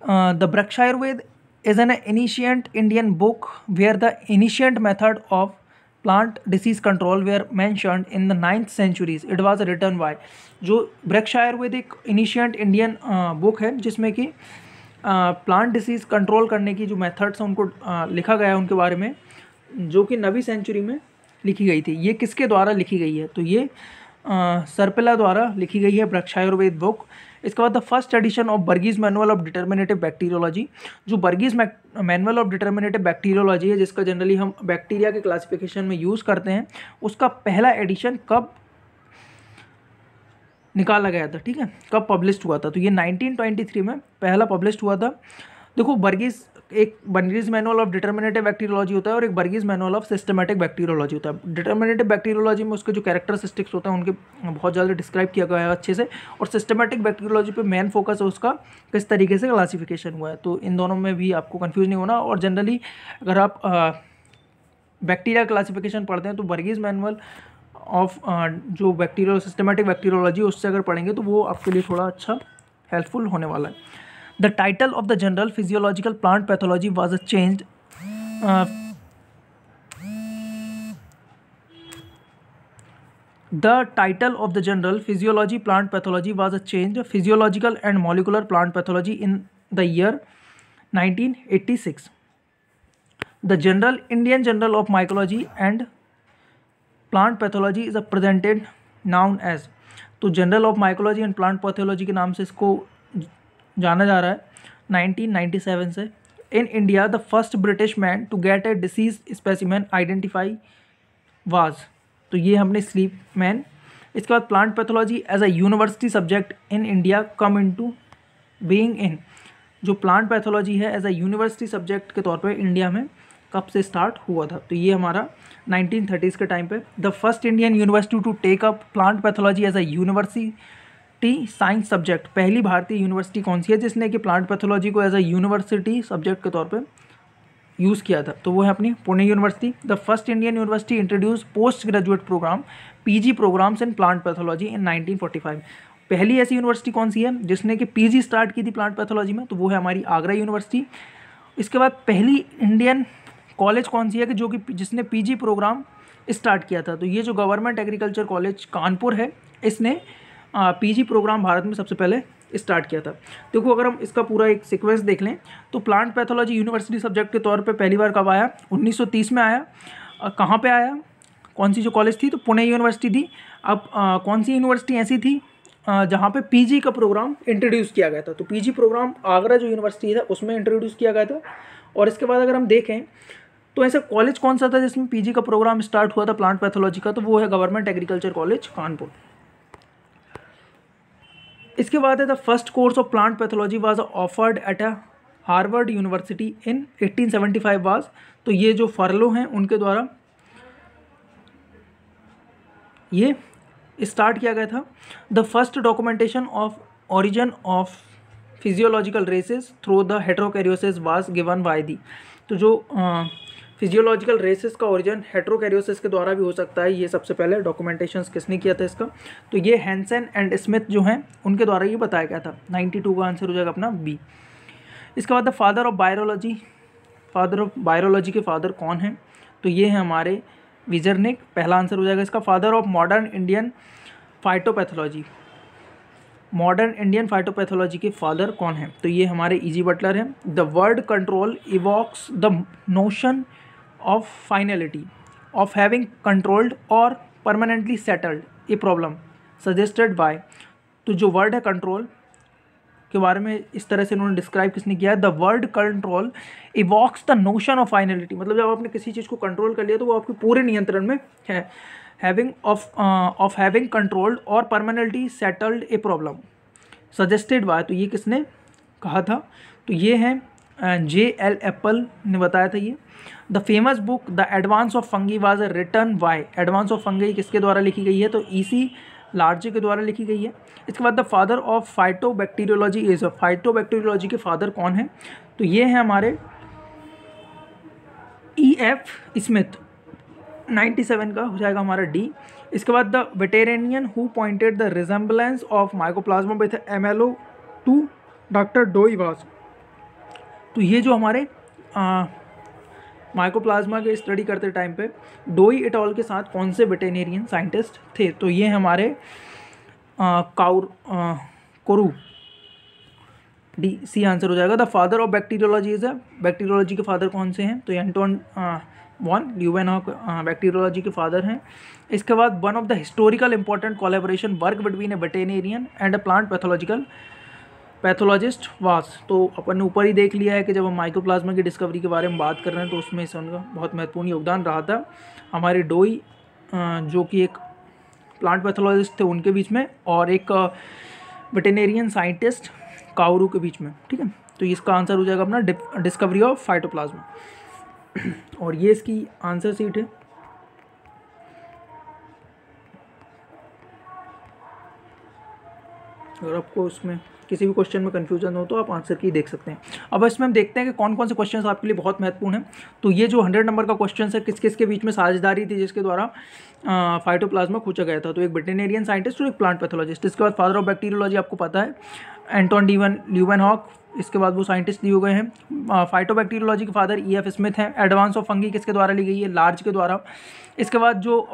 The Vrikshayurveda is an ancient Indian book where the ancient method of plant disease control were mentioned in the 9th centuries, it was written by, जो ब्रक्षायुर्वेद एक एनिशियंट इंडियन बुक है जिसमें कि प्लांट डिसीज़ कंट्रोल करने की जो मेथड्स हैं उनको लिखा गया है उनके बारे में, जो कि 9वीं सेंचुरी में लिखी गई थी। ये किसके द्वारा लिखी गई है, तो ये सर्पिला द्वारा लिखी गई है ब्रक्षायुर्वेद बुक। इसके बाद the first edition of Bergey's manual of determinative bacteriology, जो Bergey's manual of determinative bacteriology है जिसका जनरली हम बैक्टीरिया के क्लासिफिकेशन में यूज़ करते हैं, उसका पहला एडिशन कब निकाला गया था, ठीक है, कब पब्लिश्ड हुआ था, तो ये 1923 में पहला पब्लिश्ड हुआ था। देखो बर्गीज, एक बर्गीज मैनुअल ऑफ डिटर्मिनेटिव बैक्टीरियोलॉजी होता है और एक बर्गीज मैनुअल ऑफ सिस्टमैटिक बैक्टीरियोलॉजी होता है। डिटर्मिनेटिव बैक्टीरियोलॉजी में उसके जो कैरेक्टरिस्टिक्स होते हैं उनके बहुत ज़्यादा डिस्क्राइब किया गया है अच्छे से, और सिस्टमैटिक बैक्टीरियोलॉजी पे मेन फोकस है उसका किस तरीके से क्लासिफिकेशन हुआ है, तो इन दोनों में भी आपको कन्फ्यूज नहीं होना। और जनरली अगर आप बैक्टीरिया क्लासिफिकेशन पढ़ते हैं तो बर्गीज मैनुअल ऑफ जो बैक्टीरियल सिस्टमैटिक बैक्टीरियोलॉजी उससे अगर पढ़ेंगे तो वो आपके लिए थोड़ा अच्छा हेल्पफुल होने वाला है। The title of the journal physiological plant pathology was changed the title of the journal physiology plant pathology was changed physiological and molecular plant pathology in the year 1986। The journal Indian journal of mycology and plant pathology is a presented known as, तो journal of mycology and plant pathology के नाम से इसको जाना जा रहा है 1997 से। In India the first British man to get a disease specimen identify was, तो ये हमने स्लीप मैन। इसके बाद plant pathology as a university subject in India come into being in, जो प्लांट पैथोलॉजी है एज अ यूनिवर्सिटी सब्जेक्ट के तौर पे इंडिया में कब से स्टार्ट हुआ था, तो ये हमारा 1930s के टाइम पे। The first Indian university to take up plant pathology as a university science subject, पहली भारतीय यूनिवर्सिटी कौन सी है जिसने कि प्लांट पैथोलॉजी को एज अ यूनिवर्सिटी सब्जेक्ट के तौर पे यूज़ किया था, तो वो है अपनी Pune university. The first Indian university introduce post graduate program PG programs in plant pathology in 1945, पहली ऐसी यूनिवर्सिटी कौन सी है जिसने कि पीजी स्टार्ट की थी प्लांट पैथोलॉजी में, तो वो है हमारी आगरा यूनिवर्सिटी। इसके बाद पहली इंडियन कॉलेज कौन सी है कि जो कि जिसने पीजी प्रोग्राम स्टार्ट किया था, तो ये जो गवर्नमेंट एग्रीकल्चर कॉलेज कानपुर है इसने पीजी प्रोग्राम भारत में सबसे पहले स्टार्ट किया था। देखो अगर हम इसका पूरा एक सीक्वेंस देख लें तो प्लांट पैथोलॉजी यूनिवर्सिटी सब्जेक्ट के तौर पे पहली बार कब आया, 1930 में आया। कहाँ पे आया, कौन सी जो कॉलेज थी, तो पुणे यूनिवर्सिटी थी। अब कौन सी यूनिवर्सिटी ऐसी थी जहाँ पे पीजी का प्रोग्राम इंट्रोड्यूस किया गया था, तो पीजी प्रोग्राम आगरा जो यूनिवर्सिटी है उसमें इंट्रोड्यूस किया गया था। और इसके बाद अगर हम देखें तो ऐसा कॉलेज कौन सा था जिसमें पीजी का प्रोग्राम स्टार्ट हुआ था प्लांट पैथोलॉजी का, तो वो है गवर्नमेंट एग्रीकल्चर कॉलेज कानपुर। इसके बाद है the first course of plant pathology was offered at a Harvard university in 1875 was, तो ये जो फर्लो हैं उनके द्वारा ये स्टार्ट किया गया था। The first documentation of origin of physiological races through the heterokaryosis was given by the, तो जो फिजियोलॉजिकल रेसेस का ओरिजिन हेटेरोकैरियोसिस के द्वारा भी हो सकता है, ये सबसे पहले डॉक्यूमेंटेशन किसने किया था इसका, तो ये हैंसन एंड स्मिथ जो हैं उनके द्वारा ये बताया गया था। 92 का आंसर हो जाएगा अपना बी। इसके बाद द फादर ऑफ बायोलॉजी के फादर कौन हैं, तो ये हैं हमारे विजरनिक, पहला आंसर हो जाएगा इसका। Father of modern Indian phytopathology के फादर कौन है, तो ये हमारे E.G. बटलर हैं। The word control evokes the notion of finality of having controlled और permanently settled a problem suggested by, तो जो वर्ड है कंट्रोल के बारे में इस तरह से इन्होंने डिस्क्राइब किसने किया है, the word control evokes the notion of finality, मतलब जब आपने किसी चीज़ को कंट्रोल कर लिया तो वो आपके पूरे नियंत्रण में है। ऑफ हैविंग कंट्रोल्ड और permanently settled a problem suggested by, तो ये किसने कहा था, तो ये हैं J.L. एप्पल ने बताया था ये। The famous book the advance of fungi was written by, advance of fungi किसके द्वारा लिखी गई है, तो E.C. लार्जे के द्वारा लिखी गई है। इसके बाद द फादर ऑफ फाइटोबैक्टीरियोलॉजी इज, फाइटोबैक्टीरियोलॉजी के फादर कौन है, तो ये हैं हमारे E.F. स्मिथ, 97 का हो जाएगा हमारा डी। इसके बाद the veterinarian who pointed the resemblance of mycoplasma with MLO to doctor Doi was, तो ये जो हमारे माइकोप्लाज्मा के स्टडी करते टाइम पे डोई एट ऑल के साथ कौन से वेटेरिनियन साइंटिस्ट थे, तो ये हमारे कोरू, डी सी आंसर हो जाएगा। The father of bacteriology is, bacteriology के फादर कौन से हैं, तो एंटोन वॉन ल्यूवेनहॉक बैक्टीरियोलॉजी के फादर हैं। इसके बाद one of the historical important collaboration work between a veterinarian and a plant pathologist was, तो अपन ने ऊपर ही देख लिया है कि जब हम माइकोप्लाज्मा की डिस्कवरी के बारे में बात कर रहे हैं तो उसमें से उनका बहुत महत्वपूर्ण योगदान रहा था हमारे डोई जो कि एक प्लांट पैथोलॉजिस्ट थे उनके बीच में, और एक वेटेरिनियन साइंटिस्ट काउरू के बीच में, ठीक है। तो इसका आंसर हो जाएगा अपना डिस्कवरी ऑफ फाइटोप्लाज्मा, और ये इसकी आंसर सीट है। अगर आपको उसमें किसी भी क्वेश्चन में कन्फ्यूजन हो तो आप आंसर की देख सकते हैं। अब इसमें हम देखते हैं कि कौन कौन से क्वेश्चंस आपके लिए बहुत महत्वपूर्ण हैं। तो ये जो 100 नंबर का क्वेश्चन है, किस किस के बीच में साझेदारी थी जिसके द्वारा फाइटोप्लाज्मा पूछा गया था, तो एक वेटेरिनियन साइंटिस्ट और एक प्लांट पैथोलॉजिस्ट। इसके बाद फादर ऑफ बैक्टीरियोलॉजी आपको पता है एंटोन ल्यूवेनहॉक, इसके बाद वो साइंटिस्ट दिए गए हैं। फाइटोबैक्टीरियोलॉजी के फादर E.F. स्मिथ हैं। एडवांस ऑफ फंगी किसके द्वारा ली गई है, लार्ज के द्वारा। इसके बाद जो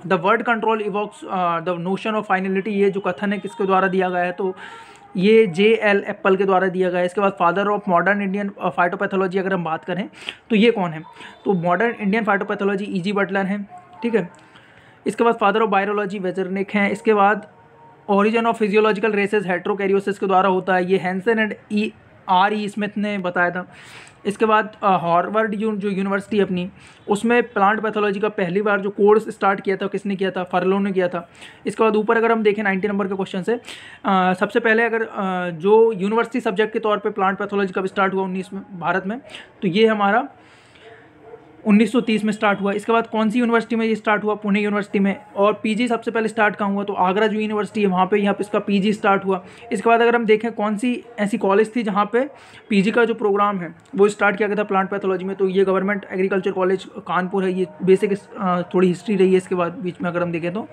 the word control evokes the notion of finality, ये जो कथन है किसके द्वारा दिया गया है, तो ये J.L. एप्पल के द्वारा दिया गया है। इसके बाद father of modern Indian phytopathology अगर हम बात करें तो ये कौन है, तो modern Indian phytopathology E.G. Butler हैं, ठीक है। इसके बाद फादर ऑफ बायोलॉजी वेजरनिक हैं। इसके बाद origin of physiological races heterokaryosis के द्वारा होता है, ये हैंसन एंड R.E. स्मिथ ने बताया था। इसके बाद हार्वर्ड जो यूनिवर्सिटी अपनी, उसमें प्लांट पैथोलॉजी का पहली बार जो कोर्स स्टार्ट किया था किसने किया था, फर्लो ने किया था। इसके बाद ऊपर अगर हम देखें 90 नंबर के क्वेश्चन से, सबसे पहले अगर जो यूनिवर्सिटी सब्जेक्ट के तौर पे प्लांट पैथोलॉजी कब स्टार्ट हुआ 19 में भारत में, तो ये हमारा 1930 में स्टार्ट हुआ। इसके बाद कौन सी यूनिवर्सिटी में ये स्टार्ट हुआ, पुणे यूनिवर्सिटी में। और पीजी सबसे पहले स्टार्ट कहाँ हुआ, तो आगरा जो यूनिवर्सिटी है वहाँ पे यहाँ पे इसका पीजी स्टार्ट हुआ। इसके बाद अगर हम देखें कौन सी ऐसी कॉलेज थी जहाँ पे पीजी का जो प्रोग्राम है वो स्टार्ट किया गया था प्लांट पैथोलॉजी में, तो ये गवर्नमेंट एग्रीकल्चर कॉलेज कानपुर है। ये बेसिक थोड़ी हिस्ट्री रही है। इसके बाद बीच में अगर हम देखें तो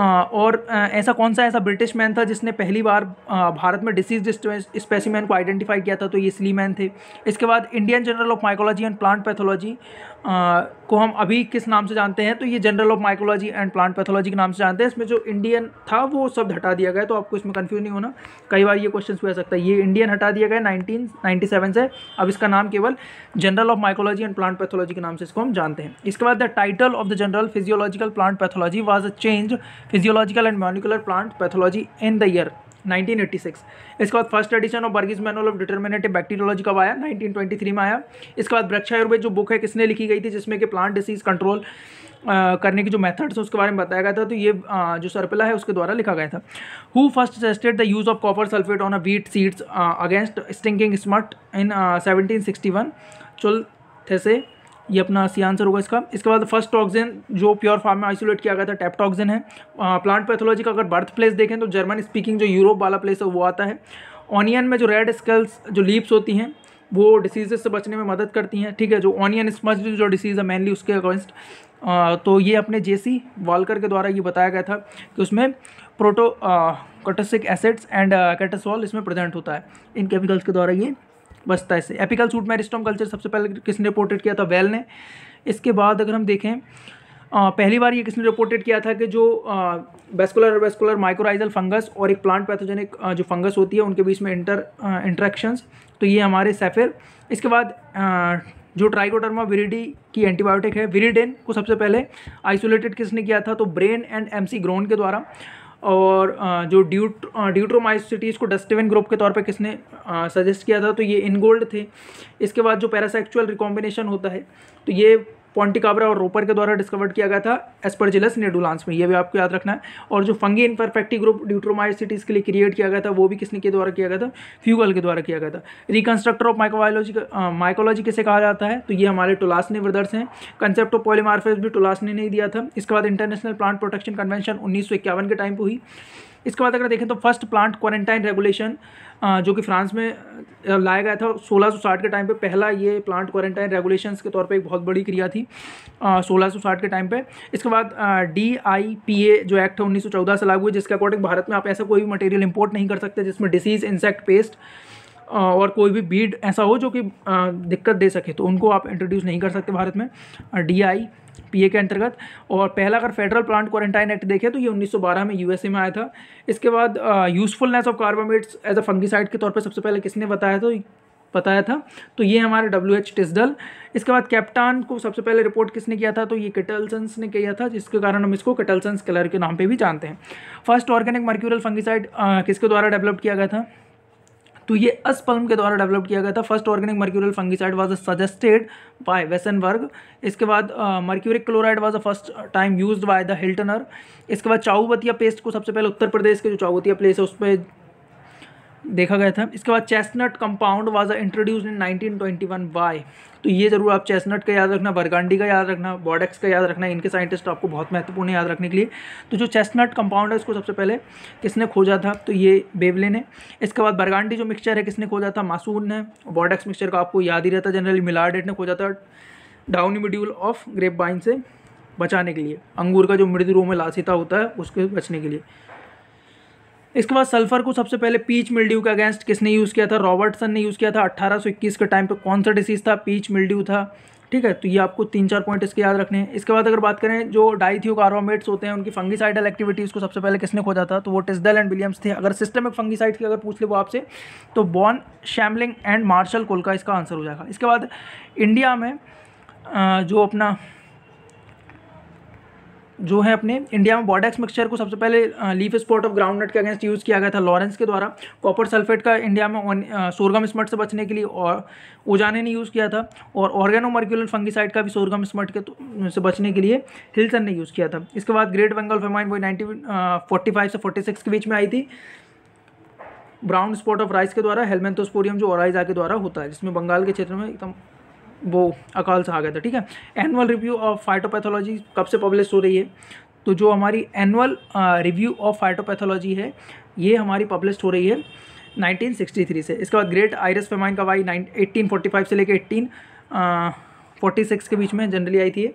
ऐसा कौन सा ऐसा ब्रिटिश मैन था जिसने पहली बार भारत में डिसीज स्पेसिमेन को आइडेंटिफाई किया था, तो ये स्लीमैन थे। इसके बाद Indian journal of mycology and plant pathology को हम अभी किस नाम से जानते हैं, तो ये journal of mycology and plant pathology के नाम से जानते हैं। इसमें जो इंडियन था वो शब्द हटा दिया गया, तो आपको इसमें कंफ्यूज नहीं होना, कई बार ये क्वेश्चन भी आ सकता है। ये इंडियन हटा दिया गया 1997 से, अब इसका नाम केवल journal of mycology and plant pathology के नाम से इसको हम जानते हैं। इसके बाद the title of the journal physiological plant pathology was a change physiological and molecular plant pathology in the year 1986। इसके बाद first edition of Bergey's manual of determinative bacteriology कब आया, 1923 में आया। इसके बाद वृक्षायुर्वेद जो बुक है किसने लिखी गई थी, जिसमें कि प्लांट डिसीज कंट्रोल करने की जो मेथड्स है उसके बारे में बताया गया था, तो ये जो सर्पिला है उसके द्वारा लिखा गया था। Who first suggested the use of copper sulphate on a wheat seeds against stinking smut in 1761, चुल थेसे, ये अपना सी आंसर होगा इसका। इसके बाद फर्स्ट टॉक्सिन जो प्योर फार्म में आइसोलेट किया गया था टेप्टॉक्सिन है। प्लांट पैथोलॉजी का अगर बर्थ प्लेस देखें तो जर्मन स्पीकिंग जो यूरोप वाला प्लेस है वो आता है। ऑनियन में जो रेड स्केल्स जो लीव्स होती हैं वो डिसीजेस से बचने में मदद करती हैं, ठीक है। जो ऑनियन स्मज जो डिसीज़ है मेनली उसके अगेंस्ट, तो ये अपने जेसी वालकर के द्वारा ये बताया गया था कि उसमें प्रोटोकटोसिक एसिड्स एंड कैटासोल इसमें प्रेजेंट होता है, इन केमिकल्स के द्वारा ये बचता है इससे। एपिकल सूट मेरिस्टम कल्चर सबसे पहले किसने रिपोर्टेड किया था, वेल ने। इसके बाद अगर हम देखें पहली बार ये किसने रिपोर्टेड किया था कि जो वेस्कुलर माइक्रोराइजल फंगस और एक प्लांट पैथोजेनिक जो फंगस होती है उनके बीच में इंटरेक्शंस, तो ये हमारे सेफिर। इसके बाद जो ट्राइकोडर्मा विरिडी की एंटीबायोटिक है विरिडेन को सबसे पहले आइसोलेटेड किसने किया था, तो ब्रेन एंड एमसी ग्रोन के द्वारा। और जो ड्यूट्रोमाइसिटीज़ को डस्टेवन ग्रुप के तौर पे किसने सजेस्ट किया था, तो ये इनगोल्ड थे। इसके बाद जो पैरासेक्चुअल रिकॉम्बिनेशन होता है तो ये पॉन्टिकाब्रा और रोपर के द्वारा डिस्कवर्ड किया गया था एस्परजिलस नेडुलांस में, ये भी आपको याद रखना है। और जो फंगी इनपरफेक्टी ग्रुप ड्यूट्रोमाइसिटीज़ के लिए क्रिएट किया गया था वो भी किसने के द्वारा किया गया था, फ्यूगल के द्वारा किया गया था। रिकंस्ट्रक्टर ऑफ माइकोलॉजी किसे कहा जाता है, तो ये हमारे टुलासने ब्रदर्स हैं। कंसेप्ट ऑफ पॉलीमार्फिज्म भी टुलासने ने दिया था। इसके बाद इंटरनेशनल प्लांट प्रोटेक्शन कन्वेंशन 1951 के टाइम पर हुई। इसके बाद अगर देखें तो फर्स्ट प्लांट क्वारंटाइन रेगुलेशन जो कि फ्रांस में लाया गया था 1660 के टाइम पे, पहला ये प्लांट क्वारंटाइन रेगुलेशंस के तौर पे एक बहुत बड़ी क्रिया थी 1660 के टाइम पे। इसके बाद DIPA जो एक्ट है 1914 से लागू है, जिसके अकॉर्डिंग भारत में आप ऐसा कोई भी मटेरियल इंपोर्ट नहीं कर सकते जिसमें डिसीज, इंसेक्ट, पेस्ट और कोई भी बीड ऐसा हो जो कि दिक्कत दे सके, तो उनको आप इंट्रोड्यूस नहीं कर सकते भारत में DIPA के अंतर्गत। और पहला अगर फेडरल प्लांट क्वारंटाइन एक्ट देखें तो ये 1912 में USA में आया था। इसके बाद usefulness of carbamates as a fungicide के तौर पे सबसे पहले किसने बताया था, तो ये हमारे WH टिस्डल। इसके बाद कैप्टान को सबसे पहले रिपोर्ट किसने किया था, तो ये केटलसन्स ने किया था, जिसके कारण हम इसको केटलसन्स कलर के नाम पे भी जानते हैं। फर्स्ट ऑर्गेनिक मर्क्यूरल फंगिसाइड किसके द्वारा डेवलप किया गया था, तो ये अस्पल्म के द्वारा डेवलप किया गया था। First organic mercurial fungicide was suggested by Wesenberg. इसके बाद mercuric chloride was the first time used by the Hiltner. इसके बाद चाउबतिया पेस्ट को सबसे पहले उत्तर प्रदेश के जो चाउबतिया प्लेस है उस पर देखा गया था। इसके बाद chestnut compound was introduced in 1921 by, तो ये जरूर आप चेस्टनट का याद रखना, बरगांडी का याद रखना, बॉडेक्स का याद रखना, इनके साइंटिस्ट आपको बहुत महत्वपूर्ण याद रखने के लिए। तो जो चेस्टनट कंपाउंड है इसको सबसे पहले किसने खोजा था, तो ये बेवले ने। इसके बाद बरगांडी जो मिक्सचर है किसने खोजा था, मासून ने। बॉडेक्स मिक्सचर का आपको याद ही रहता जनरली, मिलार्डेट ने खोजा था डाउनी मिड्यूल ऑफ ग्रेप वाइन से बचाने के लिए, अंगूर का जो मृदु रोम में लासिता होता है उसके बचने के लिए। इसके बाद सल्फर को सबसे पहले पीच मिल्ड्यू के अगेंस्ट किसने यूज़ किया था, रॉबर्टसन ने यूज़ किया था 1821 के टाइम पे। कौन सा डिसीज़ था, पीच मिल्ड्यू था, ठीक है। तो ये आपको 3-4 पॉइंट इसके याद रखने हैं। इसके बाद अगर बात करें जो डाइथियोकार्बामेट्स होते हैं उनकी फंगिसाइडल एक्टिविटीज़ को सबसे पहले किसने खोजा था, तो वो टिस्डल एंड विलियम्स थे। अगर सिस्टमिक फंगिसाइड की अगर पूछ ले वो आपसे, तो बॉन, शैमलिंग एंड मार्शल कोल्का इसका आंसर हो जाएगा। इसके बाद इंडिया में जो अपना जो है अपने इंडिया में बॉडेक्स मिक्सचर को सबसे पहले लीफ स्पॉट ऑफ ग्राउंडनट के अगेंस्ट यूज़ किया गया था लॉरेंस के द्वारा। कॉपर सल्फेट का इंडिया में सोरगम स्मट से बचने के लिए और ओजाने ने यूज़ किया था। और ऑर्गेनोमर्क्यूलल फंगिसाइड का भी सोरगम स्मट के से बचने के लिए हिल्सन ने यूज़ किया था। इसके बाद ग्रेट बंगाल फेमाइन वही 1945 से 46 के बीच में आई थी, ब्राउन स्पॉट ऑफ राइस के द्वारा, हेलमेंथोस्पोरियम जो ओराइजा के द्वारा होता है, जिसमें बंगाल के क्षेत्र में एकदम वो अकाल सा आ गया था, ठीक है। एनुअल रिव्यू ऑफ फाइटोपैथोलॉजी कब से पब्लिश हो रही है, तो जो हमारी एनुअल रिव्यू ऑफ फाइटोपैथोलॉजी है ये हमारी पब्लिश हो रही है 1963 से। इसके बाद ग्रेट आयरस फेमाइन का वाई 1845 से लेकर 1846 के बीच में जनरली आई थी।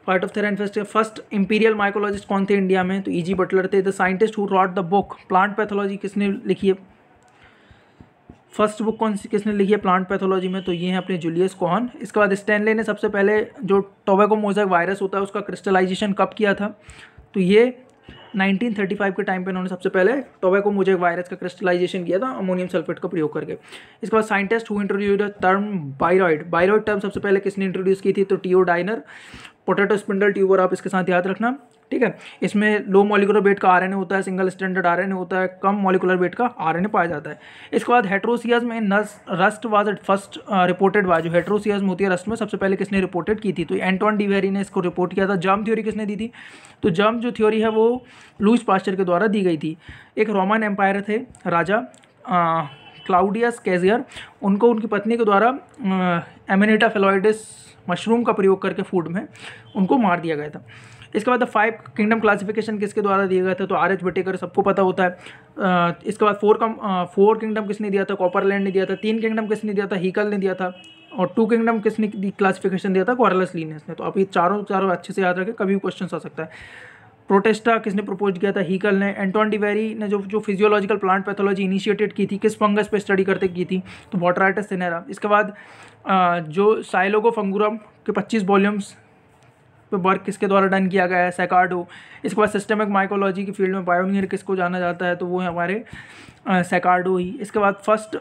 फाइटोप्थेरा इन्फेस्टेशन। फर्स्ट इंपीरियल माइकोलॉजिस्ट कौन थे इंडिया में? तो E.G. बटलर थे। The scientist who rot the book plant pathology किसने लिखी है? फर्स्ट बुक कौन सी किसने लिखी है प्लांट पैथोलॉजी में? तो ये है अपने जूलियस कोहन। इसके बाद स्टैनले ने सबसे पहले जो टोबैको मोज़ेक वायरस होता है उसका क्रिस्टलाइजेशन कब किया था? तो ये 1935 के टाइम पे उन्होंने सबसे पहले टोबैको मोज़ेक वायरस का क्रिस्टलाइजेशन किया था अमोनियम सल्फेट का प्रयोग करके। इसके बाद scientist who introduce the term viroid, viroid term सबसे पहले किसने इंट्रोड्यूस की थी? तो T O Diener. Potato spindle tuber आप इसके साथ याद रखना, ठीक है। इसमें लो मॉलिकुलर वेट का आरएनए होता है, सिंगल स्टैंडर्ड आरएनए होता है, कम मॉलिकुलर वेट का आरएनए पाया जाता है। इसके बाद हेट्रोसियाज्म में rust was at first reported by, जो हेट्रोसियाज्म होती है रस्ट में सबसे पहले किसने रिपोर्टेड की थी? तो एंटोन डिवेरी ने इसको रिपोर्ट किया था। जर्म थ्योरी किसने दी थी? तो जर्म जो थ्योरी है वो लुईस पास्चर के द्वारा दी गई थी। एक रोमन एम्पायर थे राजा क्लाउडियस कैजियर, उनको उनकी पत्नी के द्वारा एमेनेटा फेलोइडिस मशरूम का प्रयोग करके फूड में उनको मार दिया गया था। इसके बाद 5 किंगडम क्लासिफिकेशन किसके द्वारा दिया गया था? तो R.H. बटेकर, सबको पता होता है। इसके बाद 4 किंगडम किसने दिया था? कॉपरलैंड ने दिया था। 3 किंगडम किसने दिया था? हीकल ने दिया था। और 2 किंगडम किसने क्लासिफिकेशन दिया था? कॉरलस लीनियस ने। तो आप ये चारों अच्छे से याद रखें, कभी भी क्वेश्चन आ सकता है। प्रोटेस्टा किसने प्रपोज किया था? हीकल ने। एंटोन डिवेरी ने जो फिजियोलॉजिकल प्लांट पैथोलॉजी इनिशिएटेड की थी किस फंगस पे स्टडी करते की थी? तो बोट्राइटिस सिनेरा। इसके बाद जो साइलोगोफंगुरम के 25 वॉल्यूम्स पे वर्क किसके द्वारा डन किया गया है? सैकार्डो। इसके बाद सिस्टमिक माइकोलॉजी की फील्ड में पायोनियर किसको जाना जाता है? तो वो है हमारे सैकार्डो ही। इसके बाद फर्स्ट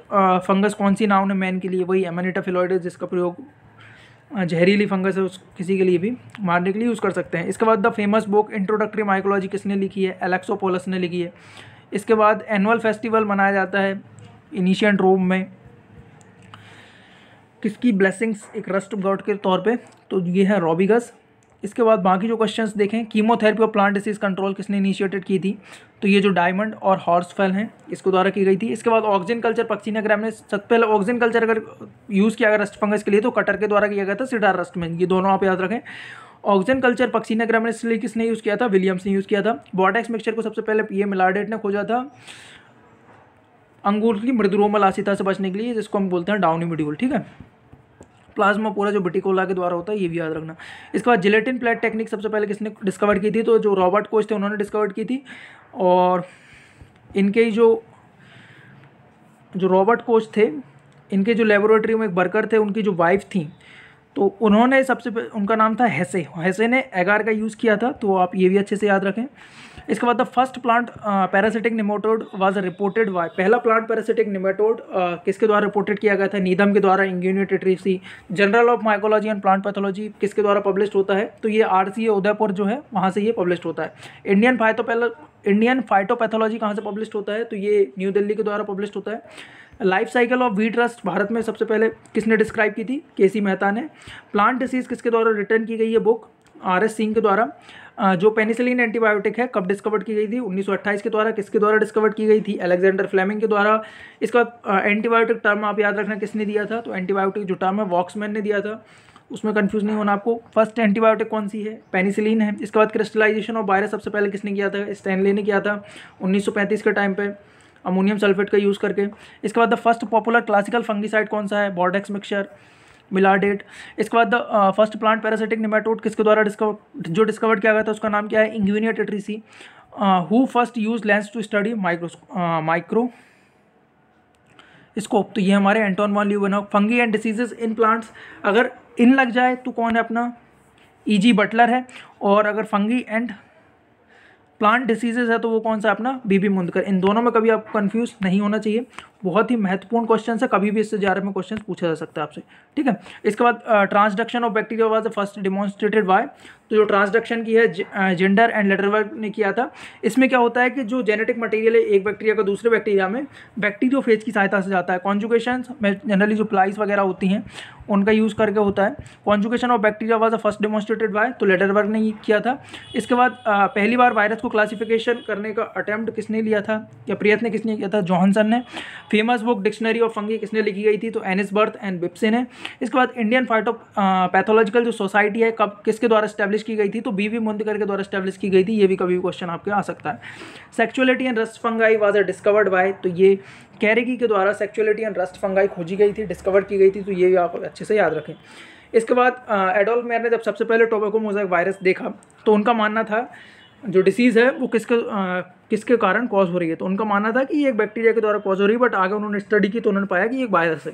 फंगस कौन सी नाउन है मैन के लिए? वही एमेनेटा फेलोइडिस, जिसका प्रयोग जहरीली फंगस है उस किसी के लिए भी मारने के लिए यूज़ कर सकते हैं। इसके बाद the famous book introductory mycology किसने लिखी है? एलेक्सोपोलस ने लिखी है। इसके बाद एनुअल फेस्टिवल मनाया जाता है एंशिएंट रोम में किसकी ब्लेसिंग्स, एक रस्ट गॉड के तौर पे? तो ये है रोबिगस। इसके बाद बाकी जो क्वेश्चंस देखें, कीमोथेरेपी और प्लांट डिसीज कंट्रोल किसने इनिशिएटेड की थी? तो ये जो डायमंड और हॉर्सफेल हैं इसको द्वारा की गई थी। इसके बाद ऑक्सीजन कल्चर पक्सीना ग्राम ने सबसे पहले ऑक्सीजन कल्चर अगर यूज़ किया गया रस्ट फंगस के लिए तो कटर के द्वारा किया गया था सिडार रस्ट में। ये दोनों आप याद रखें। ऑक्सीजन कल्चर पक्सीना ग्राम ने इसलिए किसने यूज़ किया था? विलियम्स ने यूज़ किया था। बॉडेक्स मिक्सचर को सबसे पहले पीए मिलार्डेट ने खोजा था अंगूर की मृदुरोमल आसिता से बचने के लिए, जिसको हम बोलते हैं डाउनी मॉड्यूल, ठीक है। प्लाज्मा पूरा जो बिटिकोला के द्वारा होता है, ये भी याद रखना। इसके बाद जिलेटिन प्लेट टेक्निक सबसे पहले किसने डिस्कवर की थी? तो जो रॉबर्ट कोच थे उन्होंने डिस्कवर की थी। और इनके जो रॉबर्ट कोच थे, इनके जो लेबोरेटरी में एक वर्कर थे, उनकी जो वाइफ थी, तो उन्होंने उनका नाम था हेसे ने एगार का यूज़ किया था। तो आप ये भी अच्छे से याद रखें। इसके बाद the first plant parasitic nematode was reported by, पहला प्लांट पैरासिटिक निमेटोड किसके द्वारा रिपोर्टेड किया गया था? नीदम के द्वारा। इंग्यूनियो टेट्रिसी। Journal of mycology and plant pathology किसके द्वारा पब्लिश्ड होता है? तो ये RCA उदयपुर जो है वहाँ से ये पब्लिश्ड होता है। इंडियन फाइटोपैथोलॉजी कहाँ से पब्लिश्ड होता है? तो ये न्यू दिल्ली के द्वारा पब्लिश्ड होता है। Life cycle of wheat rust Bharat में सबसे पहले किसने डिस्क्राइब की थी? KC मेहता ने। प्लांट डिसीज किसके द्वारा रिटर्न की गई है बुक? RS सिंह के द्वारा। जो पेनिसिलिन एंटीबायोटिक है कब डिस्कवर्ड की गई थी? 1928 के द्वारा। किसके द्वारा डिस्कवर्ड की गई थी? अलेक्जेंडर फ्लेमिंग के द्वारा। इसके बाद एंटीबायोटिक टर्म आप याद रखना किसने दिया था? तो एंटीबायोटिक जो टर्म है वॉक्समैन ने दिया था, उसमें कंफ्यूज नहीं होना आपको। फर्स्ट एंटीबायोटिक कौन सी है? पेनिसिलिन है। इसके बाद क्रिस्टलाइजेशन ऑफ वायरस सबसे पहले किसने किया था? स्टैनले ने किया था 1935 के टाइम पे अमोनियम सल्फेट का यूज़ करके। इसके बाद the first popular classical fungicide कौन सा है? Bordeaux mixture, Millardet. इसके बाद the first plant parasitic nematode किसके द्वारा डिस्कवर्ड किया गया था? उसका नाम क्या है? इंग्यूनियो टेट्रिसी। Who first use lens to study microscope? तो ये हमारे Anton von Leeuwenhoek. Fungi and diseases in plants, अगर इन लग जाए तो कौन है अपना? E.G. बटलर है। और अगर फंगी एंड प्लांट डिसीजेज है तो वो कौन सा अपना? B.B. मुंदकर। इन दोनों में कभी आपको कंफ्यूज नहीं होना चाहिए, बहुत ही महत्वपूर्ण क्वेश्चन है, कभी भी इससे JRF में क्वेश्चन पूछा जा सकता है आपसे, ठीक है। इसके बाद transduction of bacteria was the first demonstrated by, तो जो ट्रांसडक्शन की है जेंडर एंड लेटरवर्क ने किया था। इसमें क्या होता है कि जो जेनेटिक मटेरियल है एक बैक्टीरिया का दूसरे बैक्टीरिया में बैक्टीरियोफेज की सहायता से जाता है। कॉन्जुगेशन में जनरली जो प्लाइज वगैरह होती हैं उनका यूज़ करके होता है। Conjugation of bacteria was the first demonstrated by, तो लेटरवर्क ने किया था। इसके बाद पहली बार वायरस को क्लासिफिकेशन करने का अटेम्प्ट किसने लिया था या प्रयत्न किसने किया था? जॉनसन ने। Famous book dictionary of fungi किसने लिखी गई थी? तो एनिस बर्थ एंड बिप्से ने। इसके बाद इंडियन पैथोलॉजिकल जो सोसाइटी है कब किसके द्वारा स्टैब्लिश की गई थी? तो B.B. मुंदकर के द्वारा स्टैब्लिश की गई थी। ये भी कभी क्वेश्चन आपके आ सकता है। Sexuality and rust fungi was discovered by, तो ये कैरेगी के द्वारा सेक्सुअलिटी एंड रस्ट फंगाई खोजी गई थी, डिस्कवर की गई थी, तो ये आप अच्छे से याद रखें। इसके बाद एडोल्फ मेयर ने जब सबसे पहले टोबैको मोज़ेक वायरस देखा तो उनका मानना था जो डिसीज़ है वो किसके कारण कॉज हो रही है। तो उनका मानना था कि ये एक बैक्टीरिया के द्वारा कॉज हो रही है, बट आगे उन्होंने स्टडी की तो उन्होंने पाया कि ये एक वायरस है।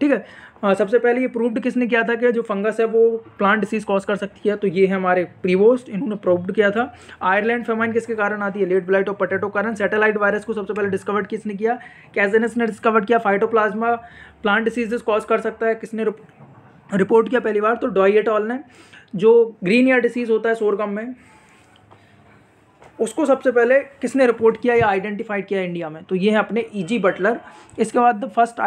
ठीक है, सबसे पहले ये प्रूव्ड किसने किया था कि जो फंगस है वो प्लांट डिसीज कॉज कर सकती है, तो ये है हमारे प्रीवोस्ट, इन्होंने प्रूव्ड किया था। आयरलैंड फेमाइन किसके कारण आती है, लेट ब्लाइट और पोटैटो कारण। सैटेलाइट वायरस को सबसे पहले डिस्कवर्ड किसने किया, कैजेनस ने डिस्कवर किया। फाइटोप्लाज्मा प्लांट डिसीजेस कॉज कर सकता है, किसने रिपोर्ट किया पहली बार, तो डॉय एट ऑल ने। जो ग्रीन ईयर डिसीज होता है सोरगम में, उसको सबसे पहले किसने रिपोर्ट किया या आइडेंटिफाइड किया इंडिया में, तो ये है अपने E.G. बटलर। इसके बाद फर्स्ट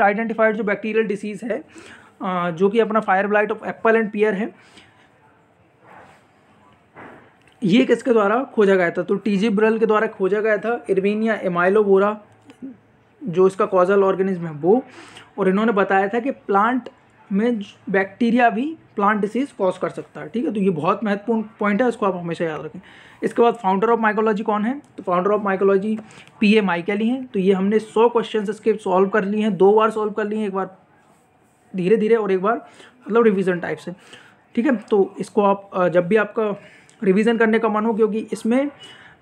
आइडेंटिफाइड जो बैक्टीरियल डिसीज़ है जो कि अपना fire blight of apple and pear है, ये किसके द्वारा खोजा गया था, तो T.J. ब्रल के द्वारा खोजा गया था। इरविनिया एमाइलोवोरा जो इसका कॉजल ऑर्गेनिज्म है वो, और इन्होंने बताया था कि प्लांट में बैक्टीरिया भी प्लांट डिसीज कॉज कर सकता है। ठीक है, तो ये बहुत महत्वपूर्ण पॉइंट है, इसको आप हमेशा याद रखें। इसके बाद फाउंडर ऑफ माइकोलॉजी कौन है, तो फाउंडर ऑफ माइकोलॉजी P.A. माइकेली हैं। तो ये हमने 100 क्वेश्चन इसके सॉल्व कर लिए हैं, 2 बार सॉल्व कर लिए हैं, एक बार धीरे धीरे और एक बार मतलब रिवीजन टाइप से। ठीक है, तो इसको आप जब भी आपका रिवीजन करने का मन हो, क्योंकि इसमें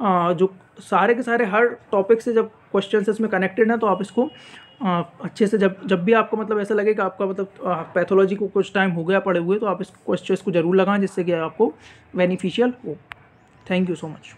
जो सारे के सारे हर टॉपिक से जब क्वेश्चन इसमें कनेक्टेड हैं, तो आप इसको अच्छे से जब भी आपको मतलब ऐसा लगे कि आपका मतलब पैथोलॉजी को कुछ टाइम हो गया पढ़े हुए, तो आप इस क्वेश्चन को जरूर लगाएं जिससे कि आपको बेनिफिशियल हो। Thank you so much.